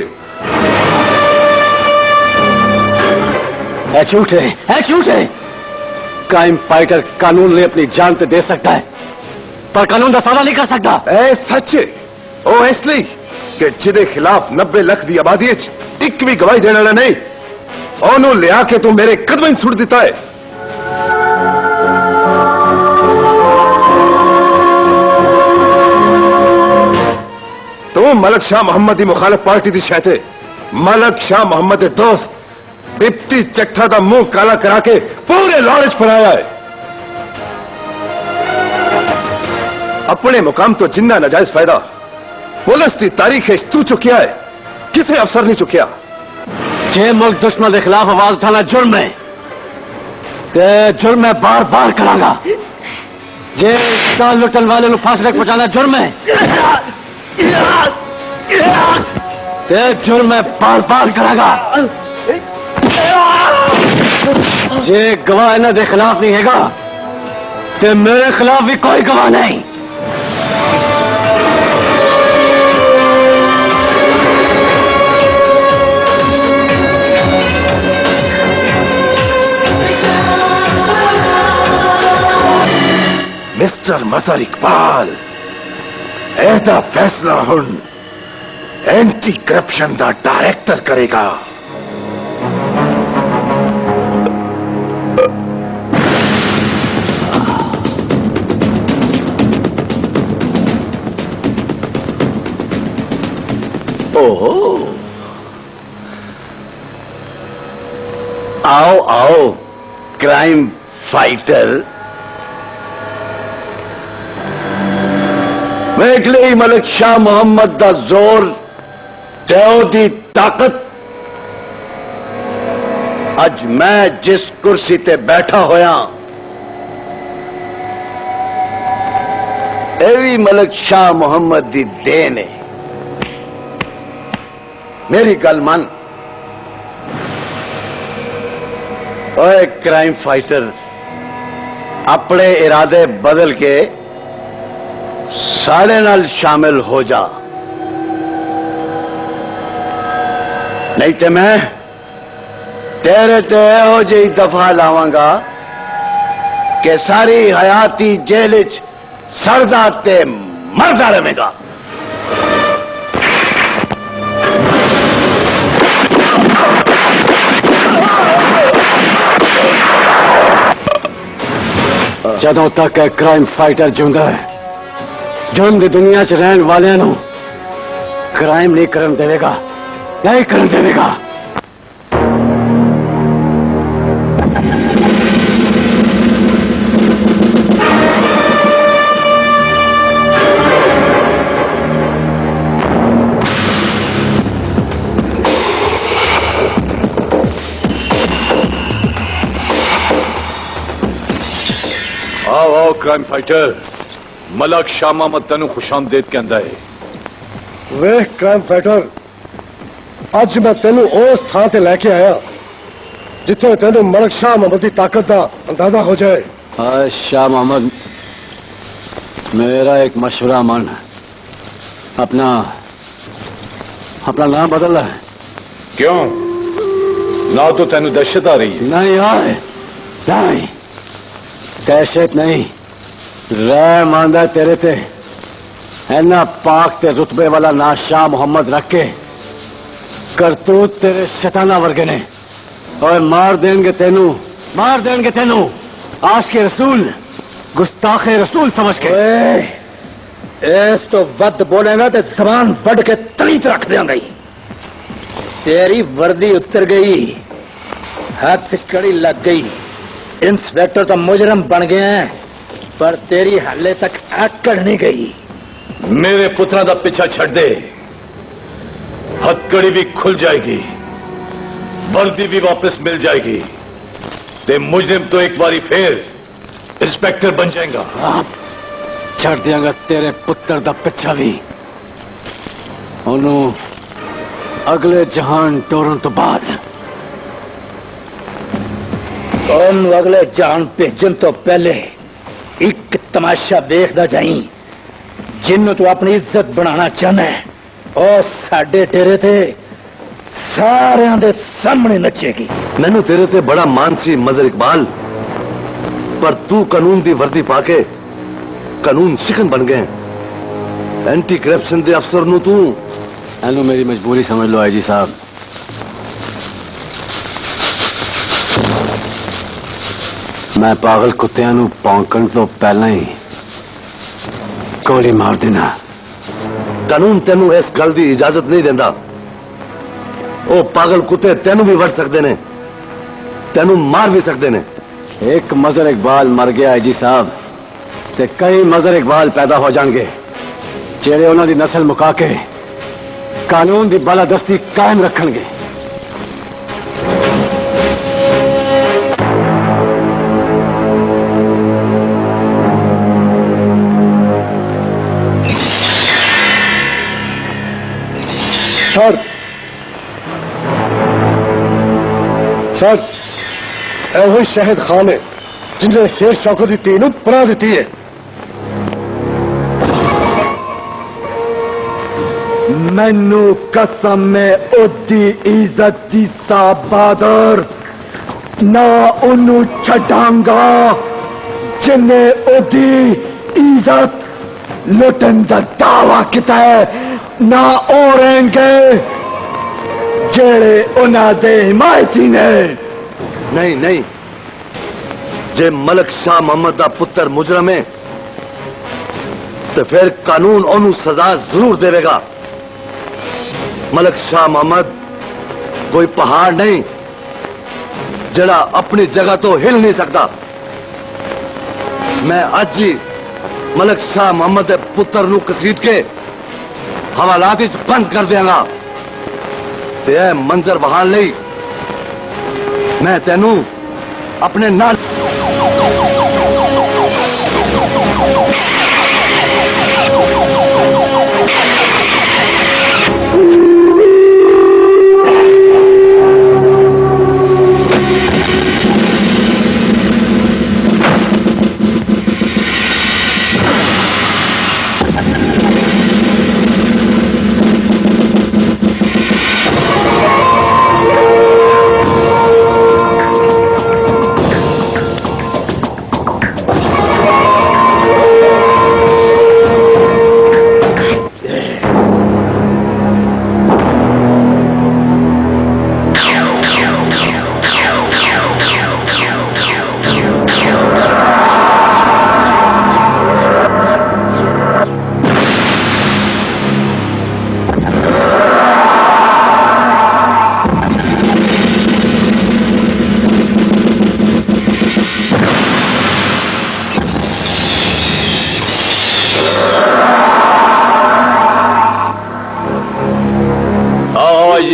झूठ है, झूठ है। क्राइम फाइटर कानून ले अपनी जान ते दे सकता है, पर कानून का सामना नहीं कर सकता। ऐ सच है ओ इसलिए कि जिदे खिलाफ 90 लाख की आबादी एक भी गवाही देने वाला नहीं, ओनू लिया के तू मेरे कदम ही सुट दिता है। तू मलक शाह मोहम्मद की मुखालफ पार्टी की शायद मलक शाह मोहम्मद के दोस्त डिप्टी चट्ठा का मुंह काला करा के पूरे लॉरेंज फैलाया है। अपने मुकाम तो जिंदा नाजायज फायदा पुलिस की तारीख तू चुकिया है, किसी अफसर नहीं चुकिया। जे मुल्क दुश्मन के खिलाफ आवाज उठाना जुर्म है, ते जुर्म मैं बार बार करांगा। जे काल लुटन वाले को फांसी तक पहुंचाना जुर्म है, ते जुर्म मैं बार बार करांगा। जे गवाह इन्हां दे खिलाफ नहीं हैगा, ते मेरे खिलाफ भी कोई गवाह नहीं। मिस्टर मजहर इकबाल, ऐसा फैसला हुन एंटी करप्शन का डायरेक्टर करेगा। ओहो, आओ आओ क्राइम फाइटर, वेख ली मलिक शाह मोहम्मद दा जोर तेओ दी ताकत अज मैं जिस कुर्सी ते बैठा होया ये भी मलक शाह मोहम्मद दी देन है। मेरी गल मन, ओए क्राइम फाइटर, अपने इरादे बदल के साढ़े नाल शामिल हो जा, नहीं तो मैं तेरे ते एहो जी दफा लावांगा कि सारी हयाती जेल च सरदा ते मरदा रहेगा। जदों तक एक क्राइम फाइटर जिंदा है, जुर्म की दुनिया च रहने वाले क्राइम नहीं करन देवेगा, नहीं करन देवेगा। आओ आओ क्राइम फाइटर, मलक शाह मोहम्मद तेनू खुशामदेद कहंदा है। वेख क्राइम फाइटर, अज मैं तेनू उस थां ते लेके आया जिथे तेनू मलक शाह मोहम्मद की ताकत का अंदाजा हो जाए। शाह मोहम्मद, मेरा एक मशवरा मन, अपना नाम बदल है। क्यों? ना तो तेनू दहशत आ रही है? नहीं आए, नहीं दहशत नहीं, रहम आंदा तेरे ते ऐना पाक ते रुतबे वाला ना शाह मोहम्मद रख के करतूत तेरे शैताना वर्गे ने, और मार देंगे तेनू आश के रसूल, गुस्ताखे रसूल समझ के। इस तो वद बोलेगा तो जबान वड के तलीत रख देंगे। तेरी वर्दी उतर गई, हाथ कड़ी लग गई, इंस्पेक्टर तो मुजरम बन गए हैं, पर तेरी हाले तक अकड़ नहीं गई। मेरे पुत्रा दा पीछा छड़ दे, हथकड़ी भी खुल जाएगी, वर्दी भी वापस मिल जाएगी, ते मुजरिम तो एक बारी फिर इंस्पेक्टर बन जाएगा। छड़ दियांगा तेरे पुत्र दा पिछा भी, ओनू अगले जहान टोरन तो बाद। अगले जान भेजन तो पहले एक तमाशा देखदा जाई, जिन्नू तू अपनी इज्जत बनाना चाहना है, और साडे डेरे ते सारियां दे सामने नचेगी। मैनू तेरे ते बड़ा मान सी मजर इकबाल, पर तू कानून दी वर्दी पाके कानून शिकन बन गए। एंटी करप्शन दे अफसर नू तू एनू मेरी मजबूरी समझ लो आईजी साहब। मैं पागल कुत्तियां नू भौंकण तो पहला ही गोली मार देना। कानून तेनू इस गल की इजाजत नहीं देता। वो पागल कुत्ते तेनू भी वड़ सकते ने, तेनू मार भी सकते ने। एक मजर इकबाल मर गया आईजी साहब, ते कई मजर इकबाल पैदा हो जाएंगे, जेड़े उन्हां दी नस्ल मुका के कानून की बालादस्ती कायम रखणगे। सर एहो शहीद खान है जिन्हें शेर शौकत की तीन पनाह दी है। मैनू कसम में ओदी इज्जत दी बहादुर ना ओनू छड़ांगा जिन्हें ओदी इज्जत लुटन दा दावा किया है, ना और जेड़े उन्हां दे हिमायती ने। नहीं नहीं, जे मलक शाह मोहम्मद का पुत्र मुजरम है तो फिर कानून ओनू सजा जरूर देगा। मलक शाह मोहम्मद कोई पहाड़ नहीं जड़ा अपनी जगह तो हिल नहीं सकता। मैं आज ही मलक शाह मोहम्मद के पुत्र नू घसीट के हवालात बंद कर देंगा। ते ऐ मंजर बहाल नहीं मैं तेनू अपने नाल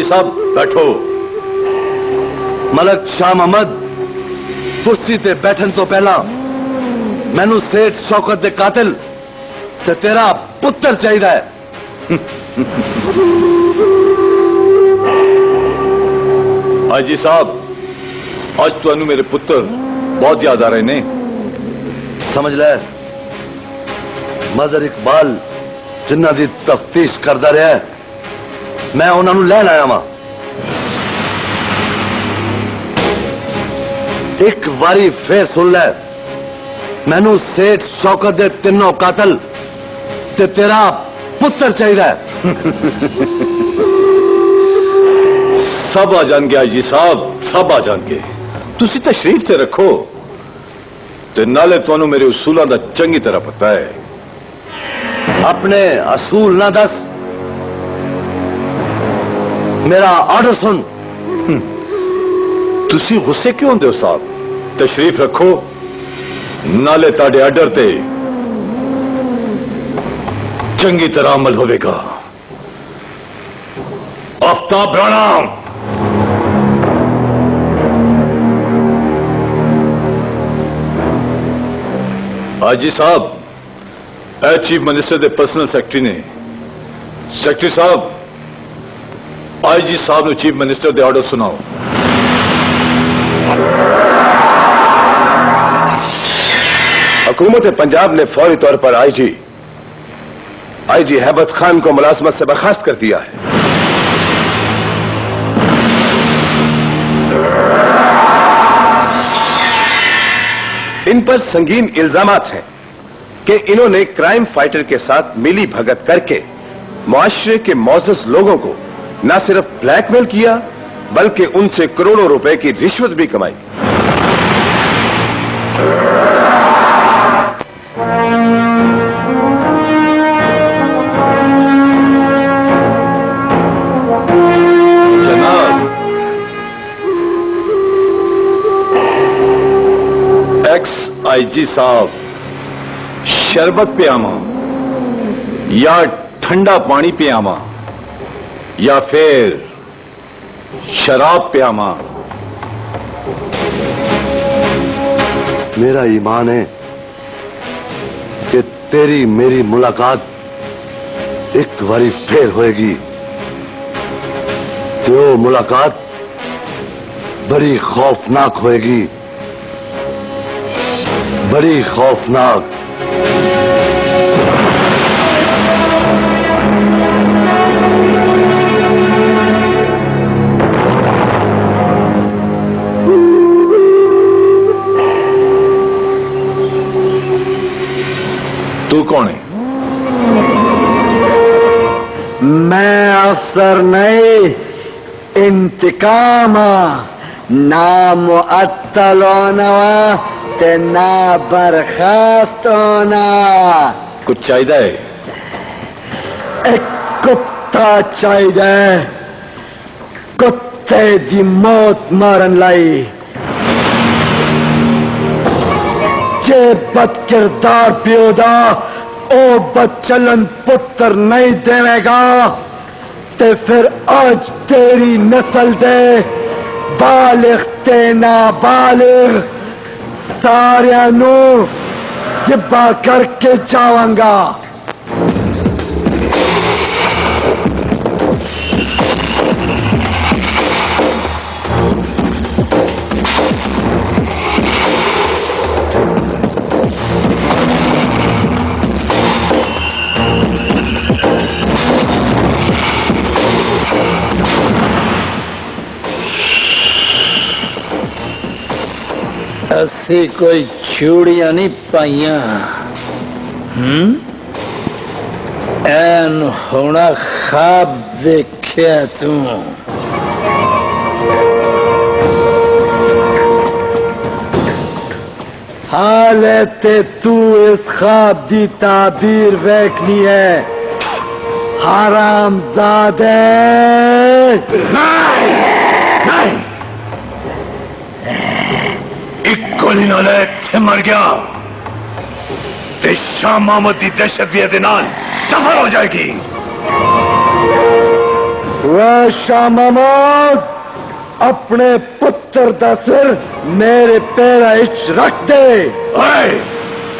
साहब बैठो। मलक शाह मोहम्मद कुर्सी ते बैठन तो पहला मैनू सेठ शौकत दे कातिल ते तेरा पुत्र चाहिए है। हाजी साहब आज तुहानू मेरे पुत्र बहुत याद आ रहे ने। समझ ले मजहर इकबाल जिन्ना दी तफ्तीश करदा रहा है मैं उन्होंने लैन आया वां। एक बारी फिर सुन ले मैनू सेठ शौकत दे तीनों कातल ते तेरा पुत्र चाहिए है। सब आ जाएंगे आजी साहब सब आ जाएंगे। तुसी तशरीफ ते रखो ते नाले तुहानू मेरे उसूलों का चंगी तरह पता है। अपने असूल ना दस मेरा ऑर्डर सुन। तुसी गुस्से क्यों होंदे हो साहब? तशरीफ रखो नाले ताड़े ऑर्डर ते चंगी तरह अमल होवेगा। आफ्ताब राणा हाजी साहब a chief minister they personal secretary ने। सेक्रेटरी साहब आईजी साहब ने चीफ मिनिस्टर दे ऑर्डर सुनाओ। हुकूमत पंजाब ने फौरी तौर पर आईजी हैबत खान को मुलाजमत से बर्खास्त कर दिया है। इन पर संगीन इल्जामात हैं कि इन्होंने क्राइम फाइटर के साथ मिली भगत करके मुआशरे के मौजूद लोगों को न सिर्फ ब्लैकमेल किया बल्कि उनसे करोड़ों रुपए की रिश्वत भी कमाई। जनाब एक्स आईजी साहब शरबत पे आमा या ठंडा पानी पे आमा या फिर शराब पे आमा? मेरा ईमान है कि तेरी मेरी मुलाकात एक बारी फिर होएगी। तो मुलाकात बड़ी खौफनाक होएगी, बड़ी खौफनाक। तू कौन है? मैं अफसर नहीं इंतकाम ना मुअत्तल होना ते ना बर्खास्त होना। कुछ चाहिए? एक कुत्ता चाहिए, कुत्ते दी मौत मारन लाई। जे बदकिरदार प्योदा ओ बदचलन पुत्र नहीं देवेगा ते फिर आज तेरी नस्ल दे बालिग ते नाबालिग सारियां नू जिब्बा करके जावांगा। असी कोई चूड़ियां नहीं पाइया। ऐन होना ख्वाब देखिया तू। हाले ते तू इस ख्वाब दी ताबीर वेखनी है हरामजादे। नहीं एक गोली नाल इत्थे मर गया ते शाह मोहम्मद की दहशत भी नाल दफन हो जाएगी। वह शाह मोहम्मद अपने पुत्र दा सिर मेरे पैरा इच रख दे।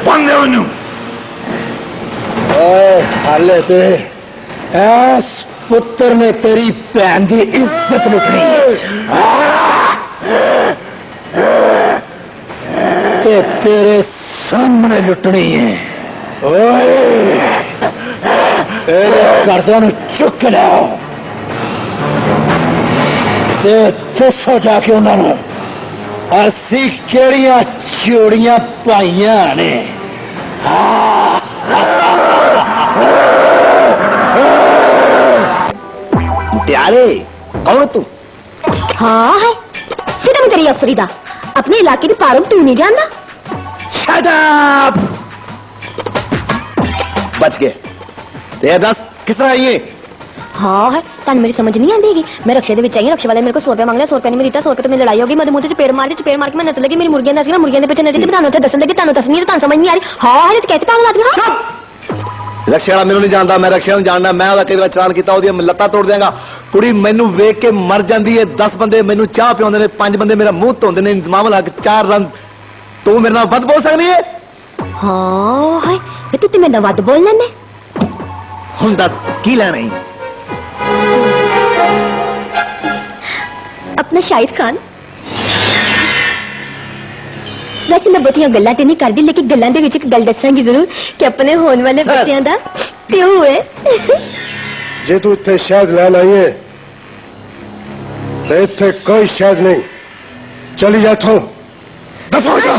बंदे उन्नू हाले ते इस पुत्र ने तेरी भैन की इज्जत लुटनी ते तेरे सामने लुटनी है। गर्दन चुक के लाओ ते दसो जाके उन्होंने असी केड़ियां चूड़ियां पाइया ने। प्यारे कौन तू? हाँ है फिर तेरी अफसरी दा अपने इलाके की पारुम तू नहीं जानना। Shut up! बच गए। ते दस किस तरह आई है? हाँ है तन मेरी समझ नहीं आती। मैं रक्षे दे विच आई, रक्षे वाले मेरे को 100 रुपया मांग लिया, 100 रुपया नहीं मेरी 100 रुपये तो मेरी लड़ाई होगी। मैं मुंह से चपेड़ मार के मैं नस लगी। मेरी मुर्गियां नस गई, मुर्गियां के पीछे नदी बताना थे दसन लगी तानू तसनी तान समझ नहीं आ रही। हाँ है कैसे पागल आदमी। हाँ रक्षे वाला मैनू नहीं जानता, मैं रक्षे नूं जानना। मैं ओहदा कई बार चलान कीता, ओहदी लत्तां तोड़ देंगा। कुड़ी मैनू वेख के मर जाती है। 10 बंदे मैनू चाह पियाउंदे ने, 5 बंदे मेरा मुंह धोंदे ने, इंतजाम लग 4 रन। तू मेरे नाल बद बोल सकनी है? हाँ है तू मेरे नाल वध बोल लेने। हुण दस की लेना है? अपना शाहिद खान। वैसे मैं बहुतियां गल्लां ते नहीं करदी, लेकिन गल्लां दे विच एक गल दसांगी जरूर कि अपने होने वाले बच्चों दा प्यो है। जे तू इत्थे शहद लैन आई है तो इत्थे कोई शहद नहीं। चली जा इत्थों, दफा हो जा।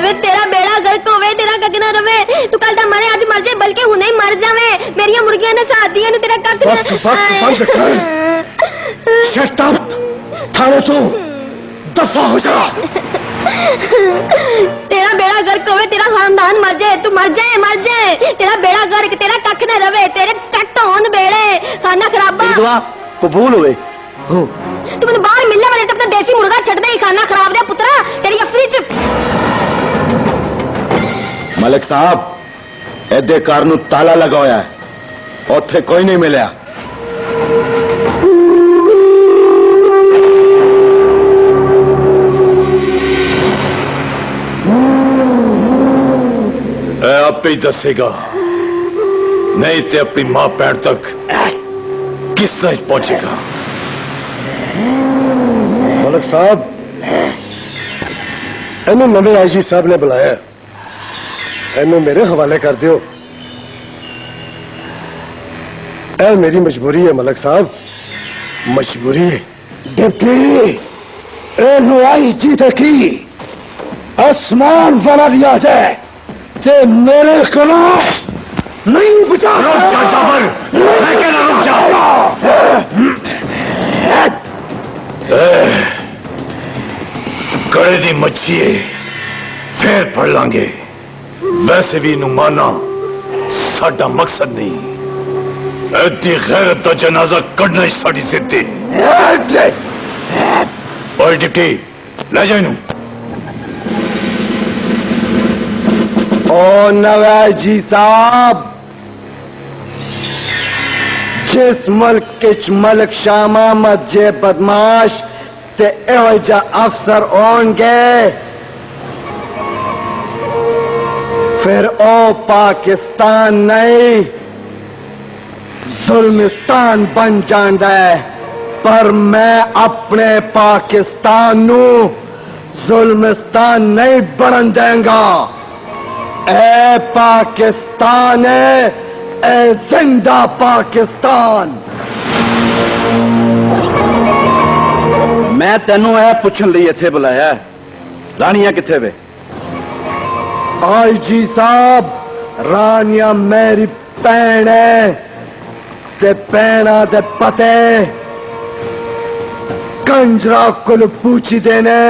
वे तेरा बेड़ा गर्क होवे, तेरा कख ना रवे। तू कल दा मरे आज मर जाए, बल्कि हुणे ही मर जावे। मेरिया मुर्गियां ने साथ दिया, तेरा कख ना। शट अप थाने तू दफा हो जा। तेरा बेड़ा गर्क होवे, तेरा खानदान मर जाए, तू मर जाए मर जाए। तेरा बेड़ा गर्क, तेरा कख ना रवे, तेरे चट होन बेड़े, खाना खराबा। दुआ कबूल होवे। तू मैंने बाहर मिलने वाले अपना देसी मुर्गा छड़ दे, खाना खराब दे पुत्रा तेरी अफरी च। मलिक साहब एदे घर नूं ताला लगा होया है, उत्थे कोई नहीं मिलिया। आपे ही दसेगा, नहीं तो अपनी मां पैर तक किस तरह पहुंचेगा। मलिक साहब इन्हें नवे आईजी साहब ने बुलाया, इन्हें मेरे हवाले कर दियो। ऐ मेरी मजबूरी है मलिक साहब, मजबूरी है। डिप्टी आईजी की आसमान वाला दिया जाए ते मेरे खिलाफ नहीं बचा। रुक जा जाबर, मैं कहना रुक जा। कड़े दी मच्छी फिर फड़ लांगे। वैसे भी इनू मारना साडा मकसद नहीं। एदी गैरत दा जनाजा कढ़ना ही साडी सिद्धि। और डिप्टी ले जा इनू। ओ नवाजी साहब जिस मुल्क किच मलिक शाह मोहम्मद जे बदमाश ते एवजा अफसर होंगे फिर ओ पाकिस्तान नहीं जुल्मिस्तान बन जाता है। पर मैं अपने पाकिस्तान नू जुल्मिस्तान नहीं बनन देंगा। ए पाकिस्तान है, ए जिंदा पाकिस्तान। मैं तेनू यह पुछन लई इत्थे बुलाया है, रानियां कित्थे वे? आई जी साहब, रानिया मेरी भैन है ते भैना दे पते कंजरा कुल पूछी देने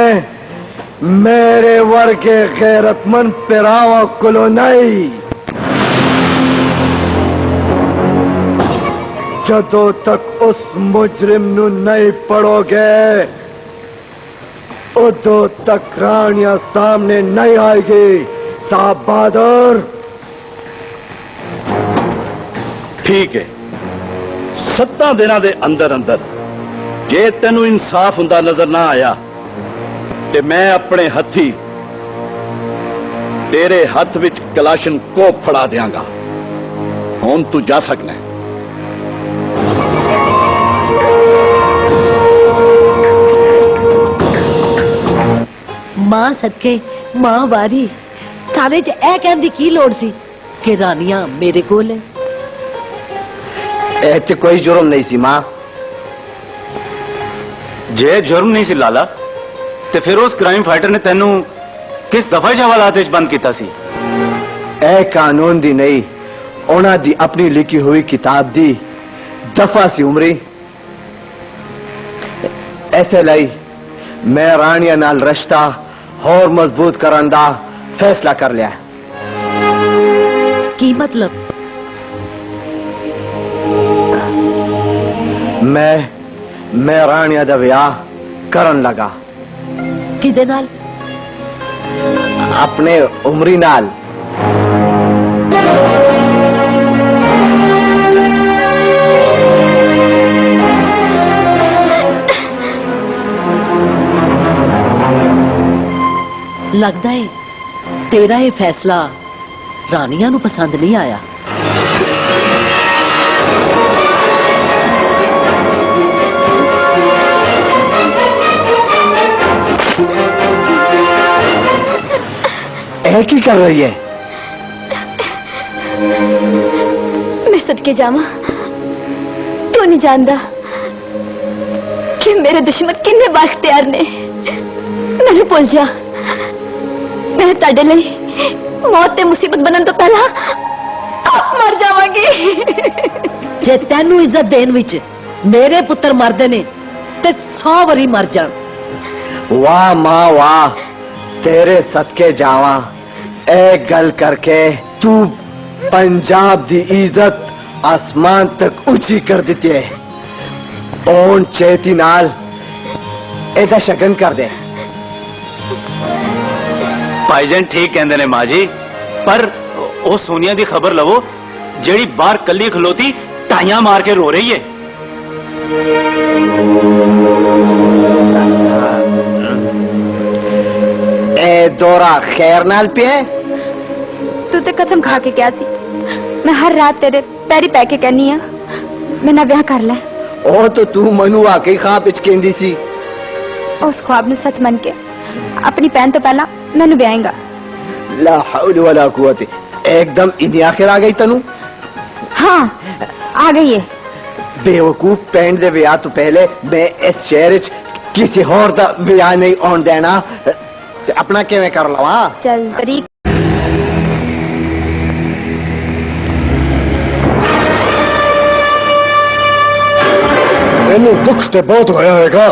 मेरे वर्गे गैरतमंद पिरावा कुलो नहीं। जदों तक उस मुजरिम नू नहीं पढ़ोगे उदों तक रानियां सामने नहीं आएगी। साहब बहादुर। ठीक है, 7 दिनों के अंदर अंदर जे तेनू इंसाफ हुंदा नजर ना आया ते मैं अपने हथी तेरे हथ विच कलाशन को फड़ा देंगा। हुण तू जा सकना है। मां सदके मां वारी थाने च ए कहन दी की लोड़ सी कि रानियां मेरे कोल है। ऐसे कोई जुर्म नहीं सी मां। जे जुर्म नहीं सी लाला ते फिर उस क्राइम फाइटर ने तेनू किस दफा हवालात विच बंद कीता सी? ए कानून दी नहीं, उन्हां दी अपनी लिखी हुई किताब दी दफा सी उमरी। ऐसे लाई मैं रानिया नाल रिश्ता और मजबूत करन दा फैसला कर लिया। की मतलब? मैं रानिया दा विआह करन लगा। किदे नाल? अपने उमरी नाल। लगता है तेरा ये फैसला रानिया नू पसंद नहीं आया। की कर रही है? मैं सदके जावा, तू नहीं जानता कि मेरे दुश्मन किन्ने बाख्तियार ने। मैनू भुल जा, मैं ताडे लई मौत ते मुसीबत बनन तो पहला आप मर जावांगी। जे तेनू इज्जत देन विच मेरे पुत्र मरदे ने ते 100 वरी मर जान। वाह मां वाह, तेरे सदके जावा। ए गल करके तू पंजाब दी इज्जत आसमान तक ऊंची कर देती है। ओन चेती नाल एदा शगन कर दे। भाईजान ठीक कहंदे ने मां जी, पर ओ सोनिया दी खबर लवो जेड़ी बाहर कल्ली खलोती टाइयां मार के रो रही है। ए दौरा खैर नाल पे? तू ते कसम खा के क्या सी मैं हर रात तेरे पैरी पै के कहनी आ मेरा ब्याह कर ले। ओ तो तू मनु वाकई ख्वाब विच कहंदी सी। उस ख्वाब नू सच मन के अपनी भैन तो पहला मैनू ब्याहेगा। ला हौल वला कुव्वत, एकदम इन्नी आखिर आ गई तनु। हाँ आ गई है। बेवकूफ, भैन दे ब्याह तो पहले मैं इस शहर विच किसी होर दा ब्याह नहीं आउण देना। ते अपना किवें कर लवा? चल तरीक। मैनू दुख तो बहुत होया होगा,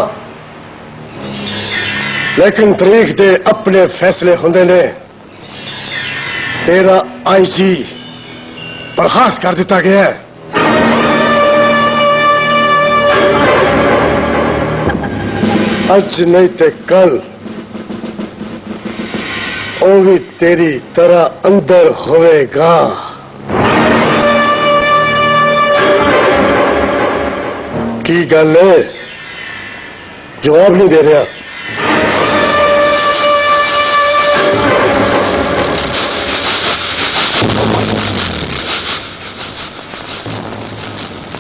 लेकिन तरीक दे अपने फैसले होंदे ने। तेरा आईजी बर्खास्त कर दिता गया है। अज नहीं ते कल वो भी तेरी तरह अंदर होएगा। की गल है जवाब नहीं दे रहा।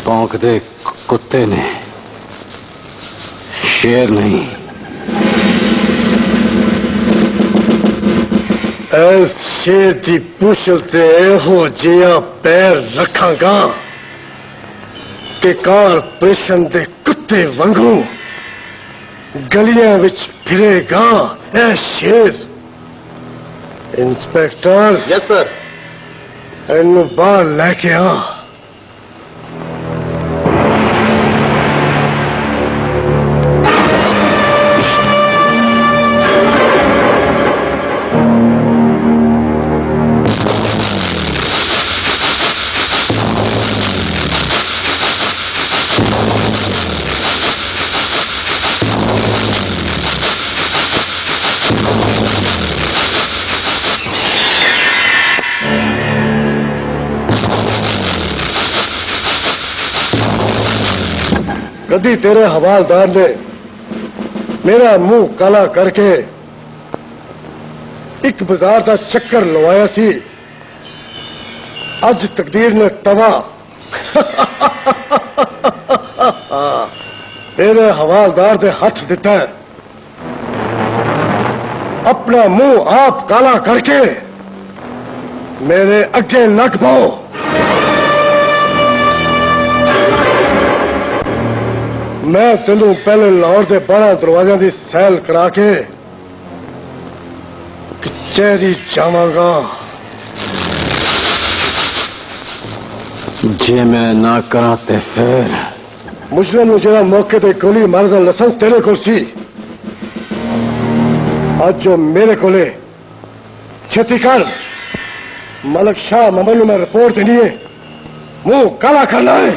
भौंकते कुत्ते ने, शेर नहीं। इस शेर की पूछल ते एहो जिया पैर रखांगा कि कारपोरेशन दे कुत्ते वांगू गलियां विच फिरेगा ए शेर। इंस्पेक्टर। Yes sir. इन्नू बाहर लेके आ। कदी तेरे हवालदार ने मेरा मुंह काला करके एक बाजार का चक्कर लवाया सी। अज तकदीर ने तवा तेरे हवालदार दे हाथ दिता है। अपना मुंह आप काला करके मेरे अगे लग पाओ। मैं तेनू पहले लाहौर के 12 दरवाजा की सैल करा के कचहरी जावांगा। जे मैं ना करा ते फिर मुजरिम नूं जेड़ा मौके ते गोली मारन दा लाइसेंस तेरे कोल सी, अज जो मेरे कोले छेती कर। मलक शाह मोहम्मद नूं मैं रिपोर्ट देनी है, मुंह काला करना है।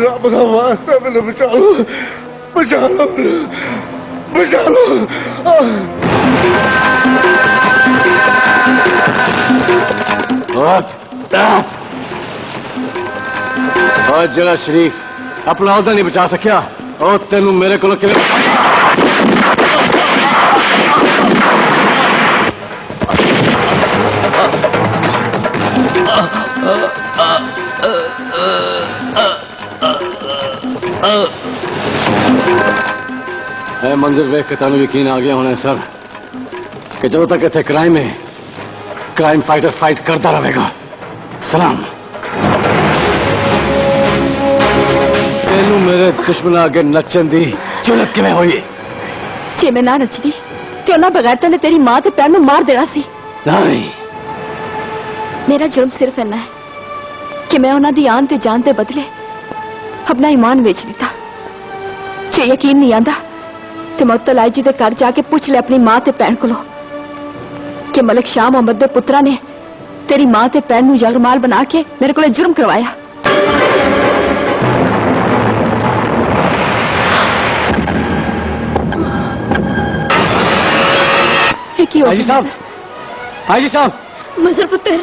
रब का वास्ता मैंने बचा लो, बचा लो, बचा लो। और जरा शरीफ अपना औहदा नहीं बचा सकिया और तेनू मेरे को मंजिल वेख के तुम यकीन आ गया होना सर कि जो तक इतने क्राइम है क्राइम फाइटर फाइट करता रहेगा। सलाम। तेनू मेरे दुश्मन आगे नचन दी जरूरत किवें होई? जे मैं ना नचदी ते उन्हां बगैर तने तेरी मां ते भैन नूं मार देना सी। नहीं, मेरा जुर्म सिर्फ इन्ना है कि मैं उन्हां दी आन ते जान दे बदले अपना ईमान बेच दिता। जे यकीन नहीं आंदा कि मुअत्तल जी के घर जाके पूछ ले अपनी मां ते भैन कोलों कि मलिक शाह मोहम्मद दे पुत्रा ने तेरी मां ते भैन नूं यरमाल बना के मेरे को जुर्म करवाया। हाजी साहब, हाजी साहब, मजर पुत्र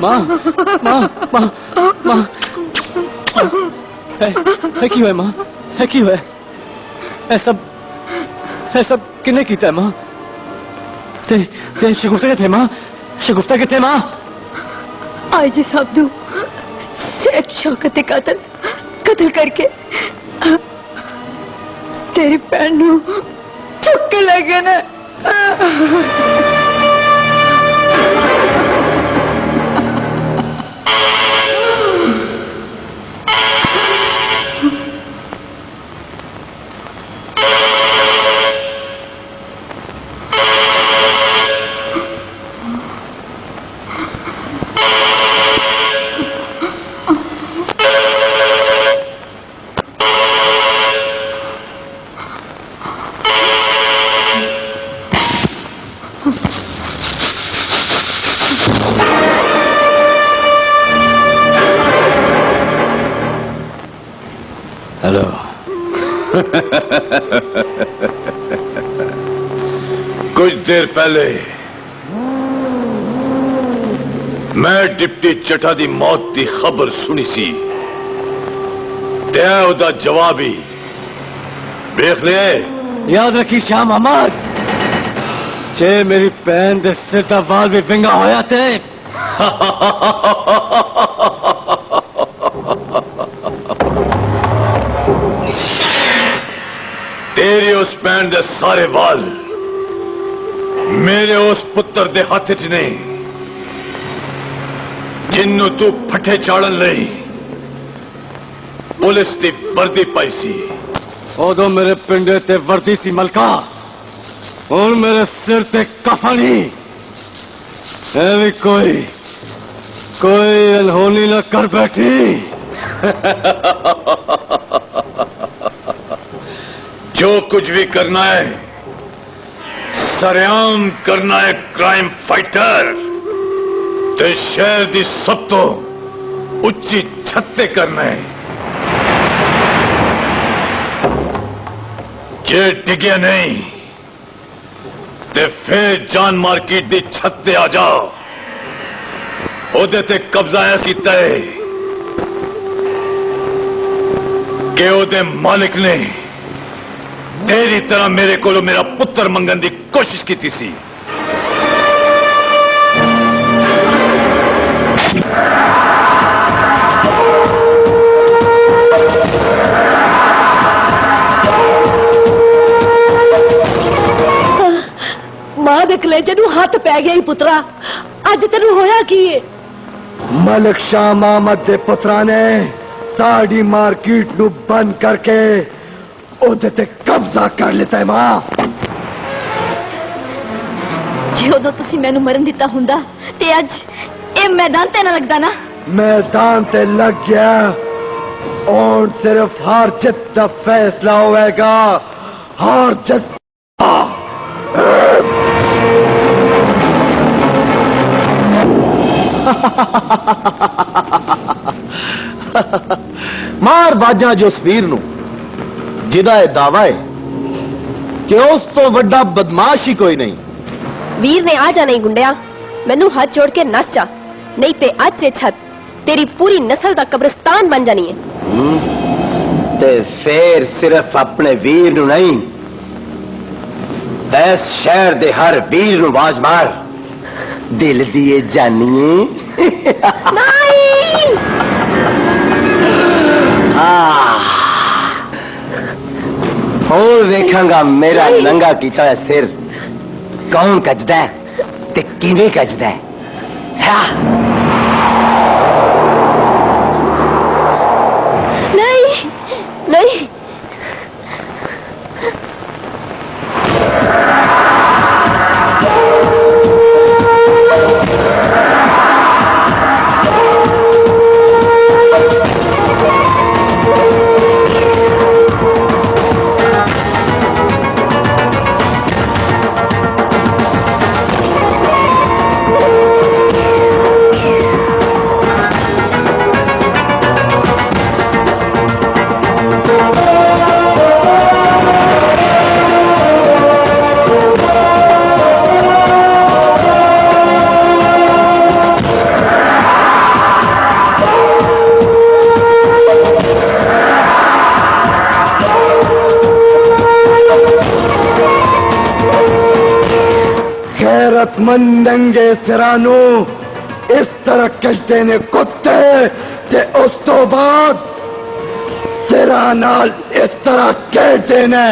माँ, माँ, माँ, माँ, है की हुआ माँ, है की हुआ है सब किन्ने कीता है माँ? ते शगुफ्ता के थे माँ, शगुफ्ता के थे माँ? आईजी साहब नू सेठ शौकत दे कत्ल करके तेरी भैन नू चुक के ले गए ने। हेलो। कुछ देर पहले मैं डिप्टी चटा दी मौत की खबर सुनी सी ते ओदा जवाब ही देख ले। याद रखी शाह मोहम्मद, जे मेरी भैन दे सिर दा वाल भी विंगा होया ते तेरी उस भैन दे सारे वाल मेरे उस पुत्र दे हाथ च नहीं जिन्नू तू फटे चाड़न लई पुलिस की वर्दी पाई सी। उदो मेरे पिंडे ते वर्दी सी मलका, और मेरे सिर ते कफनी। भी कोई अनहोनी न कर बैठी। जो कुछ भी करना है सरेआम करना है क्राइम फाइटर, ते शहर दी सब तो उच्ची छत्ते करना है। जे टिकिया नहीं ते फिर जान मार्केट दी छत्ते आ जाओ। ओदे ते कब्जा ऐस कीता है कि ओदे मालिक ने तेरी तरह मेरे को मेरा पुत्र मंगन की कोशिश की सी। मां दे कलेजे नू हथ पै गया ही पुत्रा, अज तेनू होया की है? मलिक शाह मोहम्मद दे पुत्रा ने साड़ी मार्केट नू बंद करके ओदे ते कब्जा कर लेता है। मां जे उदो तुसी मैनू मरन दिता हुंदा ते अज ए मैदान ते ना लगदा ना। मैदान ते लग गया और सिर्फ हार जित दा फैसला होएगा। हार जित मार बाजा जसवीर नू जिदा यह दावा है कि उस तो वड्डा बदमाश ही कोई नहीं। वीर ने आ जा नहीं गुंडिया, मैनू हाथ जोड़ के नस जा, नहीं ते आज से छत तेरी पूरी नस्ल का कब्रिस्तान बन जानी है। ते फिर सिर्फ अपने वीर नू नहीं, इस शहर दे हर वीर नू आवाज मार, दिल दिए जानिए। नहीं। और देखांगा मेरा नंगा कीता है सिर कौन कजदा है ते किवें कजदा है। नहीं। गैरतमंद नंगे सिरानू इस तरह कहते ने कुत्ते ते उस तो बाद सिरा नाल इस तरह कहते ने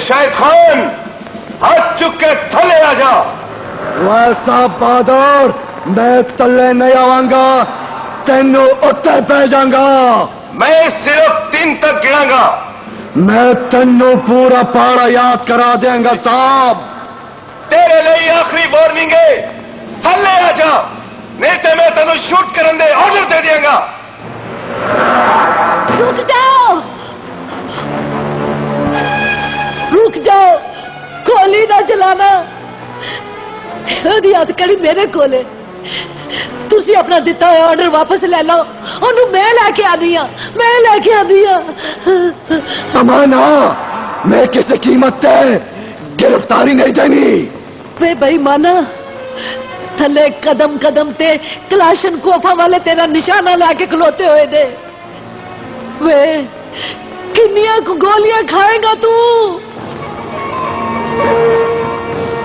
शाहिद खान हाथ चुक के थले आ जा। वैसा बहादुर मैं तले नहीं आवांगा, तेनू उत्ते पै जाऊंगा। मैं सिर्फ 3 तक गिनांगा। मैं तेनू पूरा पहाड़ा याद करा देंगा साहब। तेरे लिए आखिरी वार्निंग है, थले आ जा, नहीं तो मैं तेनू शूट करने दे ऑर्डर दे देंगा। रुक जाओ, रुक जाओ, गोली ना चलाना। हथकड़ी मेरे कोले, तुसी अपना दिता हुआ ऑर्डर वापस ले लो। ओनू मैं लेके आनी हां, मैं लेके आनी हां। तमाना मैं किसी कीमत ते गिरफ्तारी नहीं देनी। वे बेईमाना, थले कदम कदम ते कलाशन कोफा वाले तेरा निशाना लाके खलोते हुए ने। वे किन्नियां गोलियां खाएगा तू?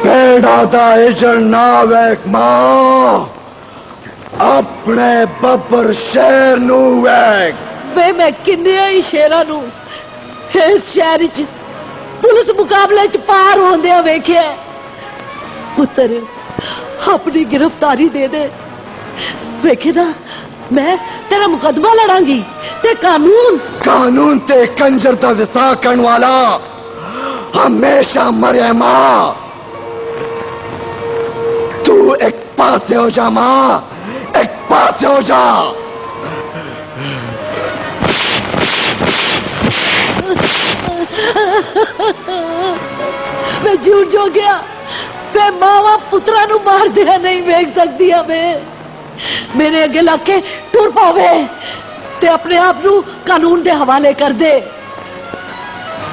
पेड़ा दा इजड़ ना वेख मां, अपने बब्बर शेर नू वेख। वे मैं किन्ने ही शेरां नू इस शहर च पुलिस मुकाबले च पार होंदे वेख्या। पुत्र अपनी गिरफ्तारी दे दे, वेखे ना मैं तेरा मुकदमा लड़ांगी ते कानून ते कंजर दा विसा करने वाला हमेशा मरे मां। तू एक पासे हो जा मां, एक पासे हो जा। मैं झूठ जो गया, मैं मावा पुत्रा नु मार दिया नहीं वेख सकती मैं। मेरे अगे लाके टुर पावे ते अपने आप नु कानून दे हवाले कर दे।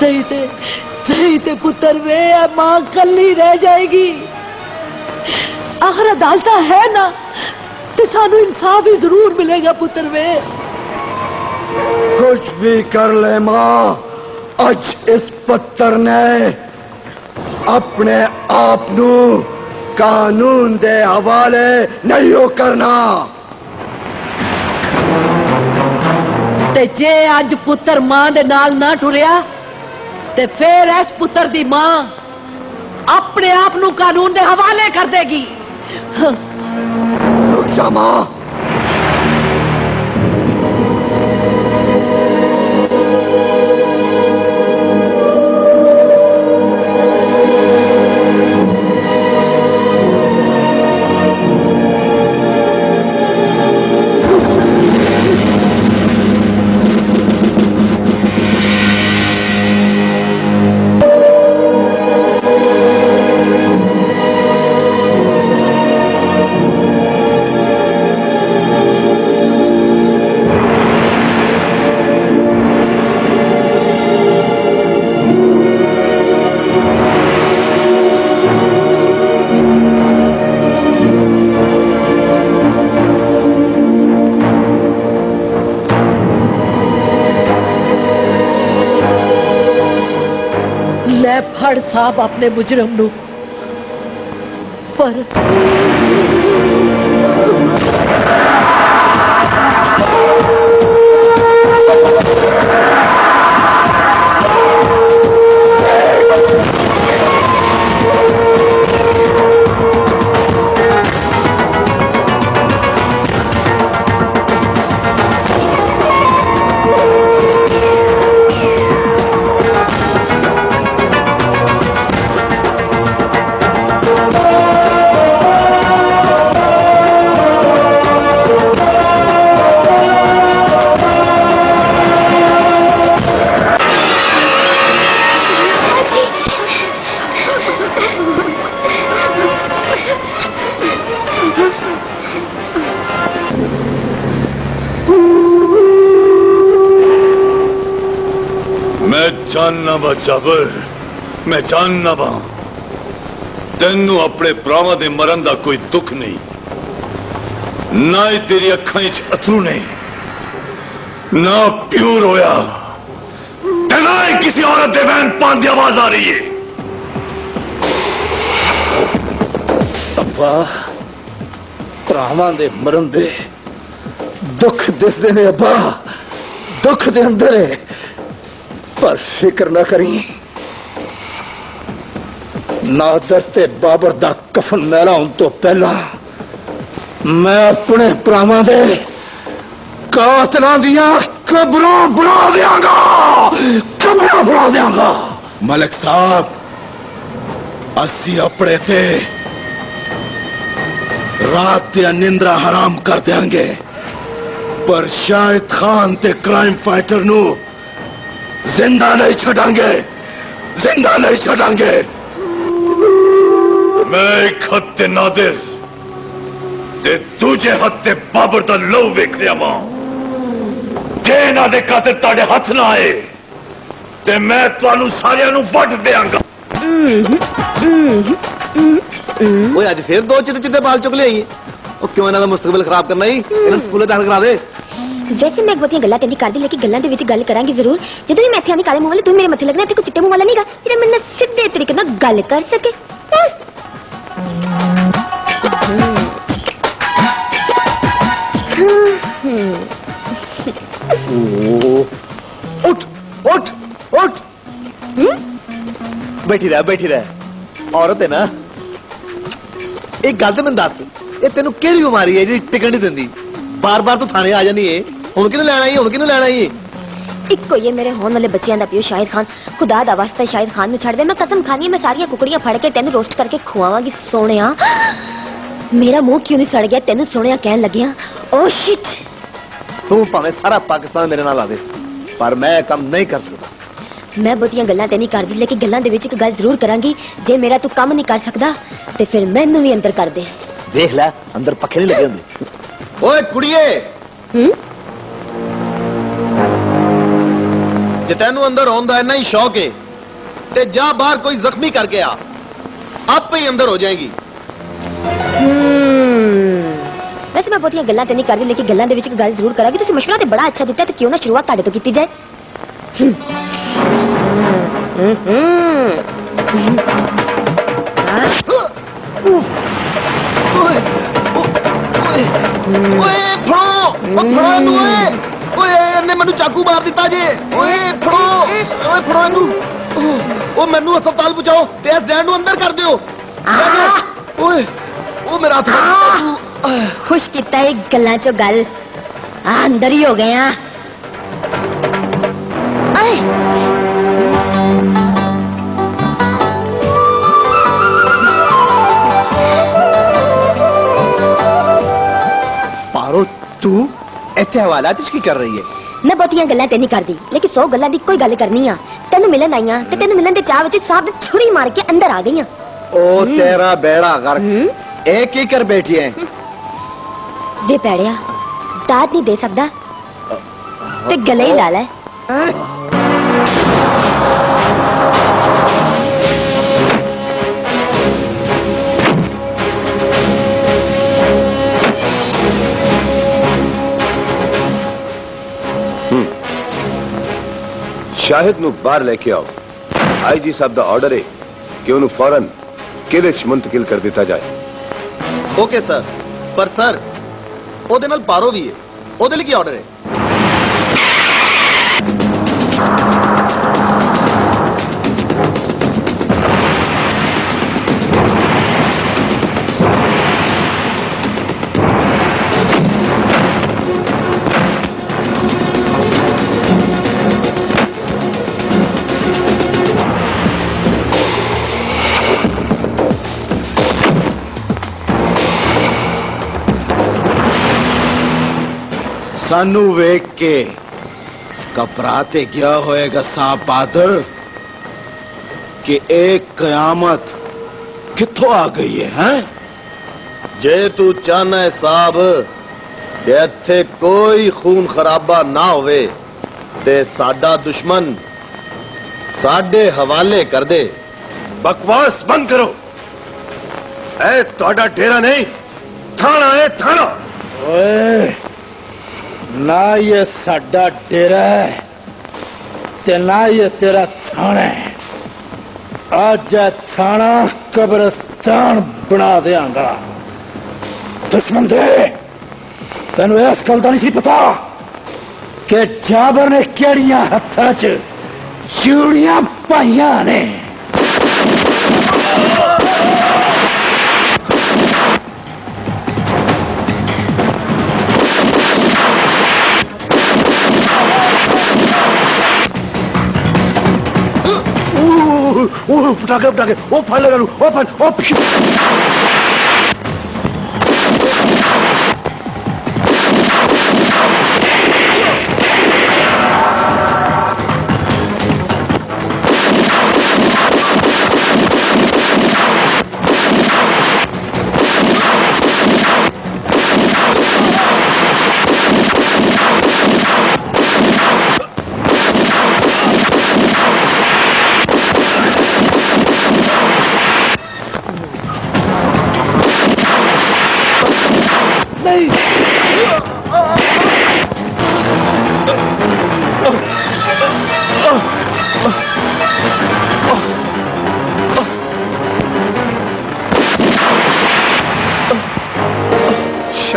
नहीं ते पुत्र वे मां कल्ली रह जाएगी। आखिर अदालत है ना, ते सानू इंसाफ ही जरूर मिलेगा पुत्र वे। कुछ भी कर ले मां, आज इस पत्थर ने अपने आप नू कानून दे हवाले नहीं हो करना। ते जे अज पुत्र मां दे नाल ना टुरिया ते फिर इस पुत्र दी मां अपने आप नू कानून दे हवाले कर देगी। रुक जा मां। फड़ साहब अपने मुजरम नू, पर जानना वा जाबर, मैं जानना वा तेनू अपने भरावां दे मरन दा कोई दुख नहीं, ना ही तेरी अखां च अथरू ने, ना प्यूर होया, ते ना ही किसी औरत दे वैन पान दी आवाज आ रही है। अब्बा भरावां दे मरन दे दुख दिसदे ने अब्बा, दुख दे अंदर है, पर फिक्र ना करी, नादर ते बाबर दा कफन मैला होने तो पहला मैं अपने भरावां दे कातलां दियां कब्रां बना देंगा, कब्रां बना देंगा। मलिक साहब, असी अपने ते रात दिया निंद्रा हराम कर देंगे, पर शाहिद खान ते क्राइम फाइटर नू जिंदा नहीं छड़ांगे, जिंदा नहीं छड़ांगे। मैं एक हथ ते नादिर ते दूजे हथ ते बाबर दा लहू वेख रहा वां, जे इन्हां दे कातिल तुहाडे हथ ना आए ते मैं तुहानू सारियां नू वड्ड देंगा। ओए आज फिर दो चिट्टे चिट्टे बाल चुक ले, क्यों इन्हां दा मुस्तकबिल खराब करना ही, इन्हां स्कूले दाखल करा दे। वैसे मैं बहुतियां गल्लां तेरी करदी, लेकिन गल्लां दे विच गल करांगी जरूर जदों भी मैं इत्थे आनी काले मुंह वाले तू मेरे मत्थे लगना ते कोई चिट्टे मुंह वाला नहींगा जेड़ा मेरे नाल सीधे तरीके नाल गल कर सके। उठ उठ उठ बैठी रह औरत है ना एक गल तो मैं दस ये तेन केड़ी बीमारी है जी टिकन नहीं दिंदी बार बार तू थाने आ जानी है हुण किनू लैण आई हुण किनू लैण आई इक्को ये मेरे होने वाले बच्चियां दा पियो शाहिद खान खुदा दा वास्ता शाहिद खान नु छड़ दे मैं कसम खानी मैं सारियां कुकड़ियां फड़ के तेन रोस्ट करके खुआवांगी सोनिया मेरा मुंह क्यों नहीं सड़ गया तेन सोनिया कहन लगिया ओ शिट तू भावें सारा पाकिस्तान मेरे नाल आवे पर मैं काम नहीं कर सकता मैं बहुतियां गल्लां ते नहीं करदी लेकिन गल्लां दे विच एक गल जरूर करांगी जे मेरा तू काम नहीं कर सकदा ते फिर मैनू भी अंदर कर दे देख ले अंदर पखे नहीं लगे हुंदे ओए कुड़िए जे तैनू अंदर आउण दा इन्ना ही शौक है ते जा बाहर कोई जख्मी करके आ आप ही अंदर हो जाएगी वैसे मैं बहुतियां गल्लां ते नहीं करदी लेकिन गल्लां दे विच एक गल जरूर करांगी तुसीं मशवरा ते बड़ा अच्छा दित्ता ते क्यों ना शुरुआत तुहाडे तो कीती जाए मैनू चाकू मार दिता जे फड़ो मैनू अस्पताल पहुंचाओ ते इस डैन अंदर कर दियो मेरा खुश किता है गल्लां चो गल अंदर ही हो गए पारो तू इत्थे हवालात की कर रही है मैं बहुतियां गल्लां ते नहीं करदी लेकिन 100 गल्लां दी कोई गल करनी आ तेनू मिलन आई आ ते तेनू मिलन दे चाह विच साहब ने छुरी मार के अंदर आ गई ओ तेरा बेड़ा गर्क एक ही कर बैठी है वे पैड़िया दाद नहीं दे सकदा ते गले ही ला ले शाहिद नु बाहर लेके आओ आईजी साहब दा ऑर्डर है कि उन्हें फौरन किले च मुंतकिल कर दिता जाए ओके सर पर सर ओदे नाल पारो भी है ओदे लिए की ऑर्डर है सानू वेख के घबराते गया होएगा साहब बहादुर कि एक कयामत कित्थों आ गई है हैं? जे तू चाहना है साहब कि इत्थे कोई खून खराबा ना होवे ते साडा दुश्मन साडे हवाले कर दे बकवास बंद करो ए तोड़ा डेरा नहीं थाना है थाना ओए ना ये साडा डेरा है ते ना ये तेरा थाना है आज थाना कब्रिस्तान बना देंगा दुश्मन दे तेन इस गल का नहीं सी पता कि जाबर ने केड़ियां हत्थां च चूड़ियां पाइयां ने पटाखे पटाखे ओ फल लगा लू ओ फल ओ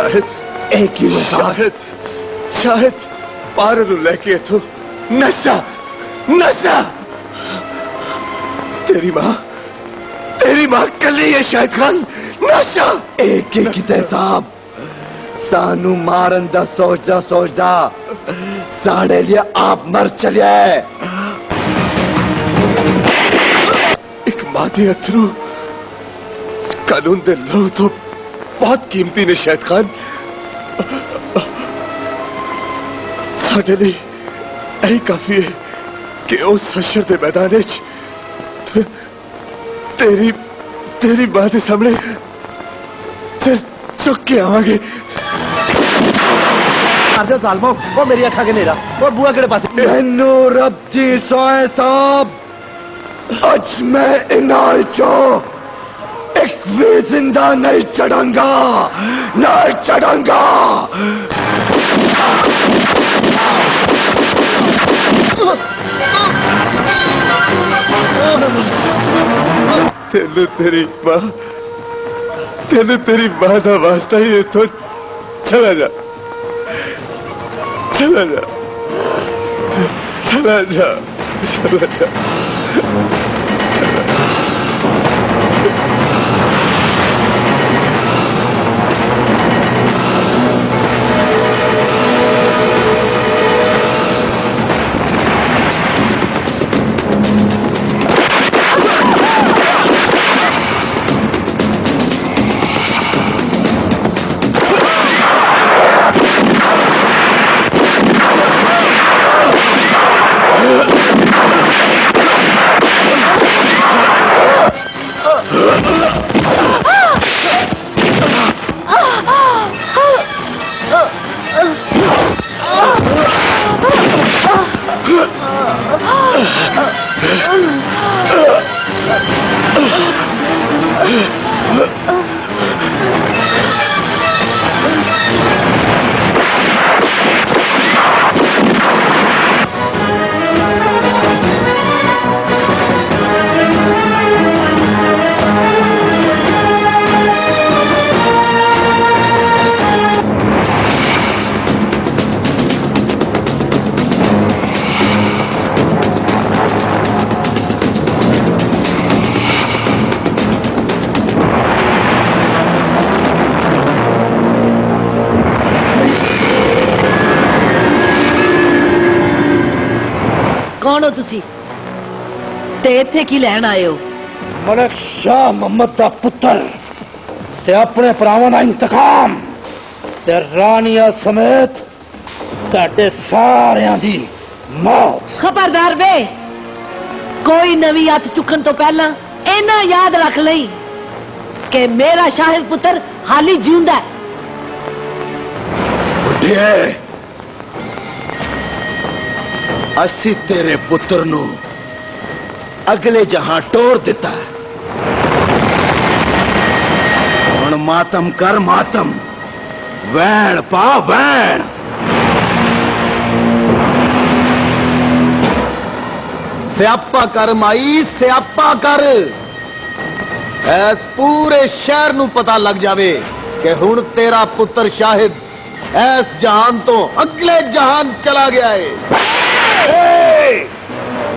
शाहिद एक ही शाहिद शाहिद पार नू लेके इथों नशा नशा तेरी मां कली है शाहिद खान नशा एक ही किते साहब सानू मारन दा सोचदा साढ़े लिए आप मर चलिया है। एक मादी अथरू कानून दे लो तो बहुत कीमती ने शाहिद खान साढ़े लिए यही काफी है कि उस हशर के मैदान तेरी मां के सामने सिर चुक के आवांगे। सालमो वो मेरी अखा के नेरा वो बुआ केड़े पासे मैनू रब जी सोए साहब अज मैं इनाल चो एक भी जिंदा नहीं चढ़ांगा तेनू तेरी मां का वास्ता ही इथों चला जा कौन हो तुसी ते इत्थे की लैन आए हो? मलिक शाह मोहम्मद दा पुत्र ते अपने भरावां दा इंतकाम ते रानिया समेत ताडे सारियां दी मौत। खबरदार बे कोई नवी हथ चुकन तो पहला इना याद रख लई कि मेरा शाहिद पुत्र हाली जिंदा है। असी तेरे पुत्र नू अगले जहां टोर दिता हुण मातम कर मातम वैण पा वैण। स्यापा कर माई स्यापा कर ऐस पूरे शहर नू पता लग जावे कि हुण तेरा पुत्र शाहिद ऐस जहान तो अगले जहान चला गया है।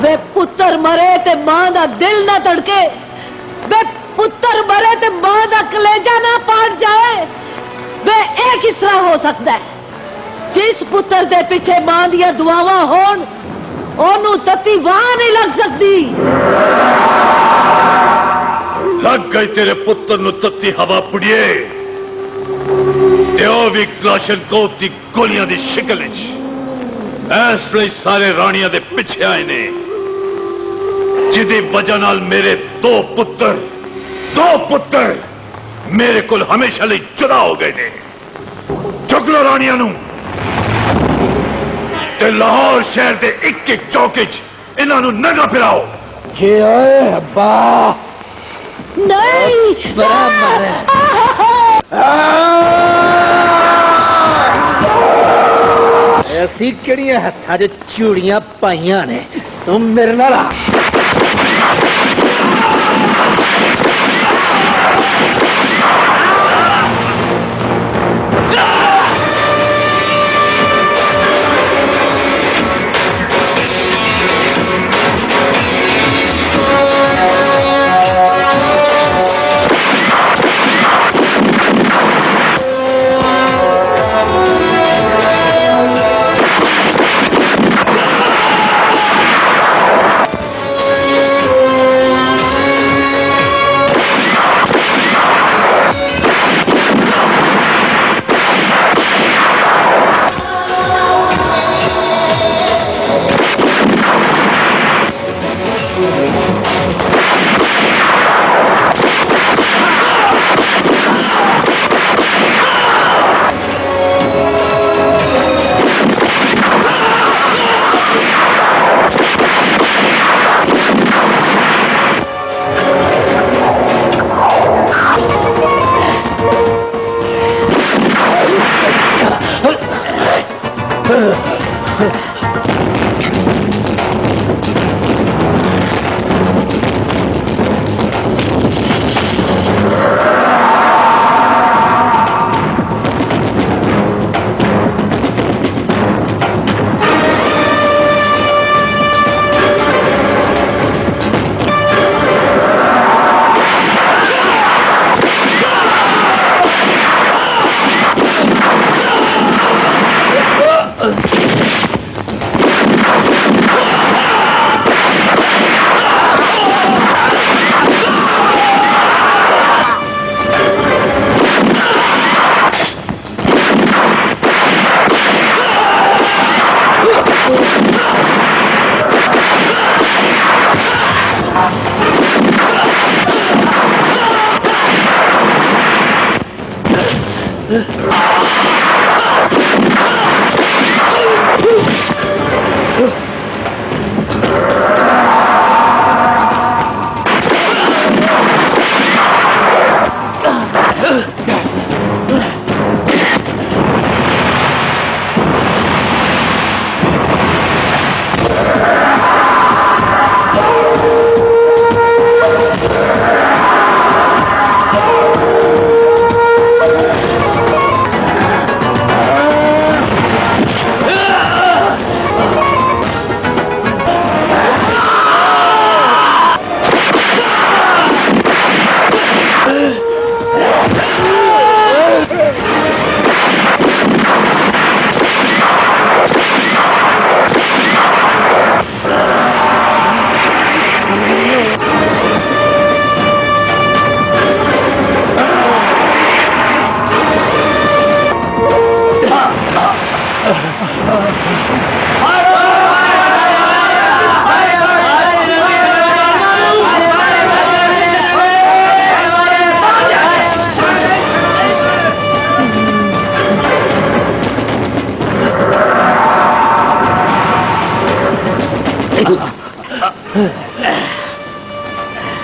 वे पुत्र मरे ते मां दा दिल ना तड़के, वे पुत्र मरे ते मां दा कलेजा ना पाट जाए। वे एक किस तरह हो सकता है जिस पुत्र दे पीछे मां दिया दुआवां होन ओनू तत्ती वाह नहीं लग सकती। लग गई तेरे पुत्र नु तत्ती हवा पुड़िए भी क्लाशनकोव की गोलियां दी शिकल इसलिए सारे रानियां दे पिछे आए ने जिदी वजह नाल मेरे दो पुत्र मेरे को हमेशा लिए जुदा हो गए ने। चुक लो रानियां नू ते लाहौर शहर के एक एक चौके च इन्हां नू नंगा फिराओ। जे आए अब्बा नहीं बराबर ऐसी किहड़ियां हत्थां च चूड़ियां पाइयां ने तुम मेरे नाल आ।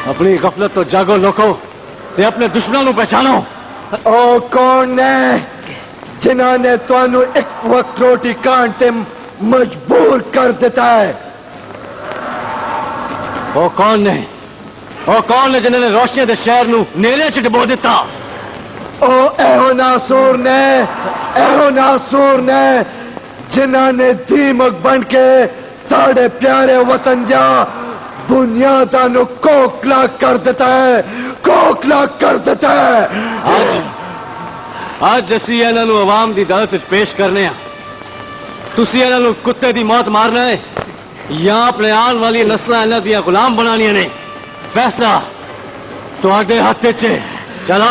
अपनी गफलत तो जागो लोको ते अपने दुश्मनों को पहचानो। ओ कौन ने जिन्होंने तुहानू एक वक्त रोटी खाण ते मजबूर कर देता है? वो कौन ने जिन्होंने रोशनी के शहर नू नेले च डबो दिता? ओ एहो नासूर ने जिन्होंने दीमक बन के साढ़े प्यारे वतन जा बुनियादा नु खोखला कर देता है, खोखला कर देता है। आज असी इन्हों आवाम की अदालत च पेश करने आ। तुसी इन्हों कुत्ते की मौत मारना है या अपने आने वाली नस्ल इन्हों दी गुलाम बनानिया ने? फैसला तुहाडे हथ च है। चलो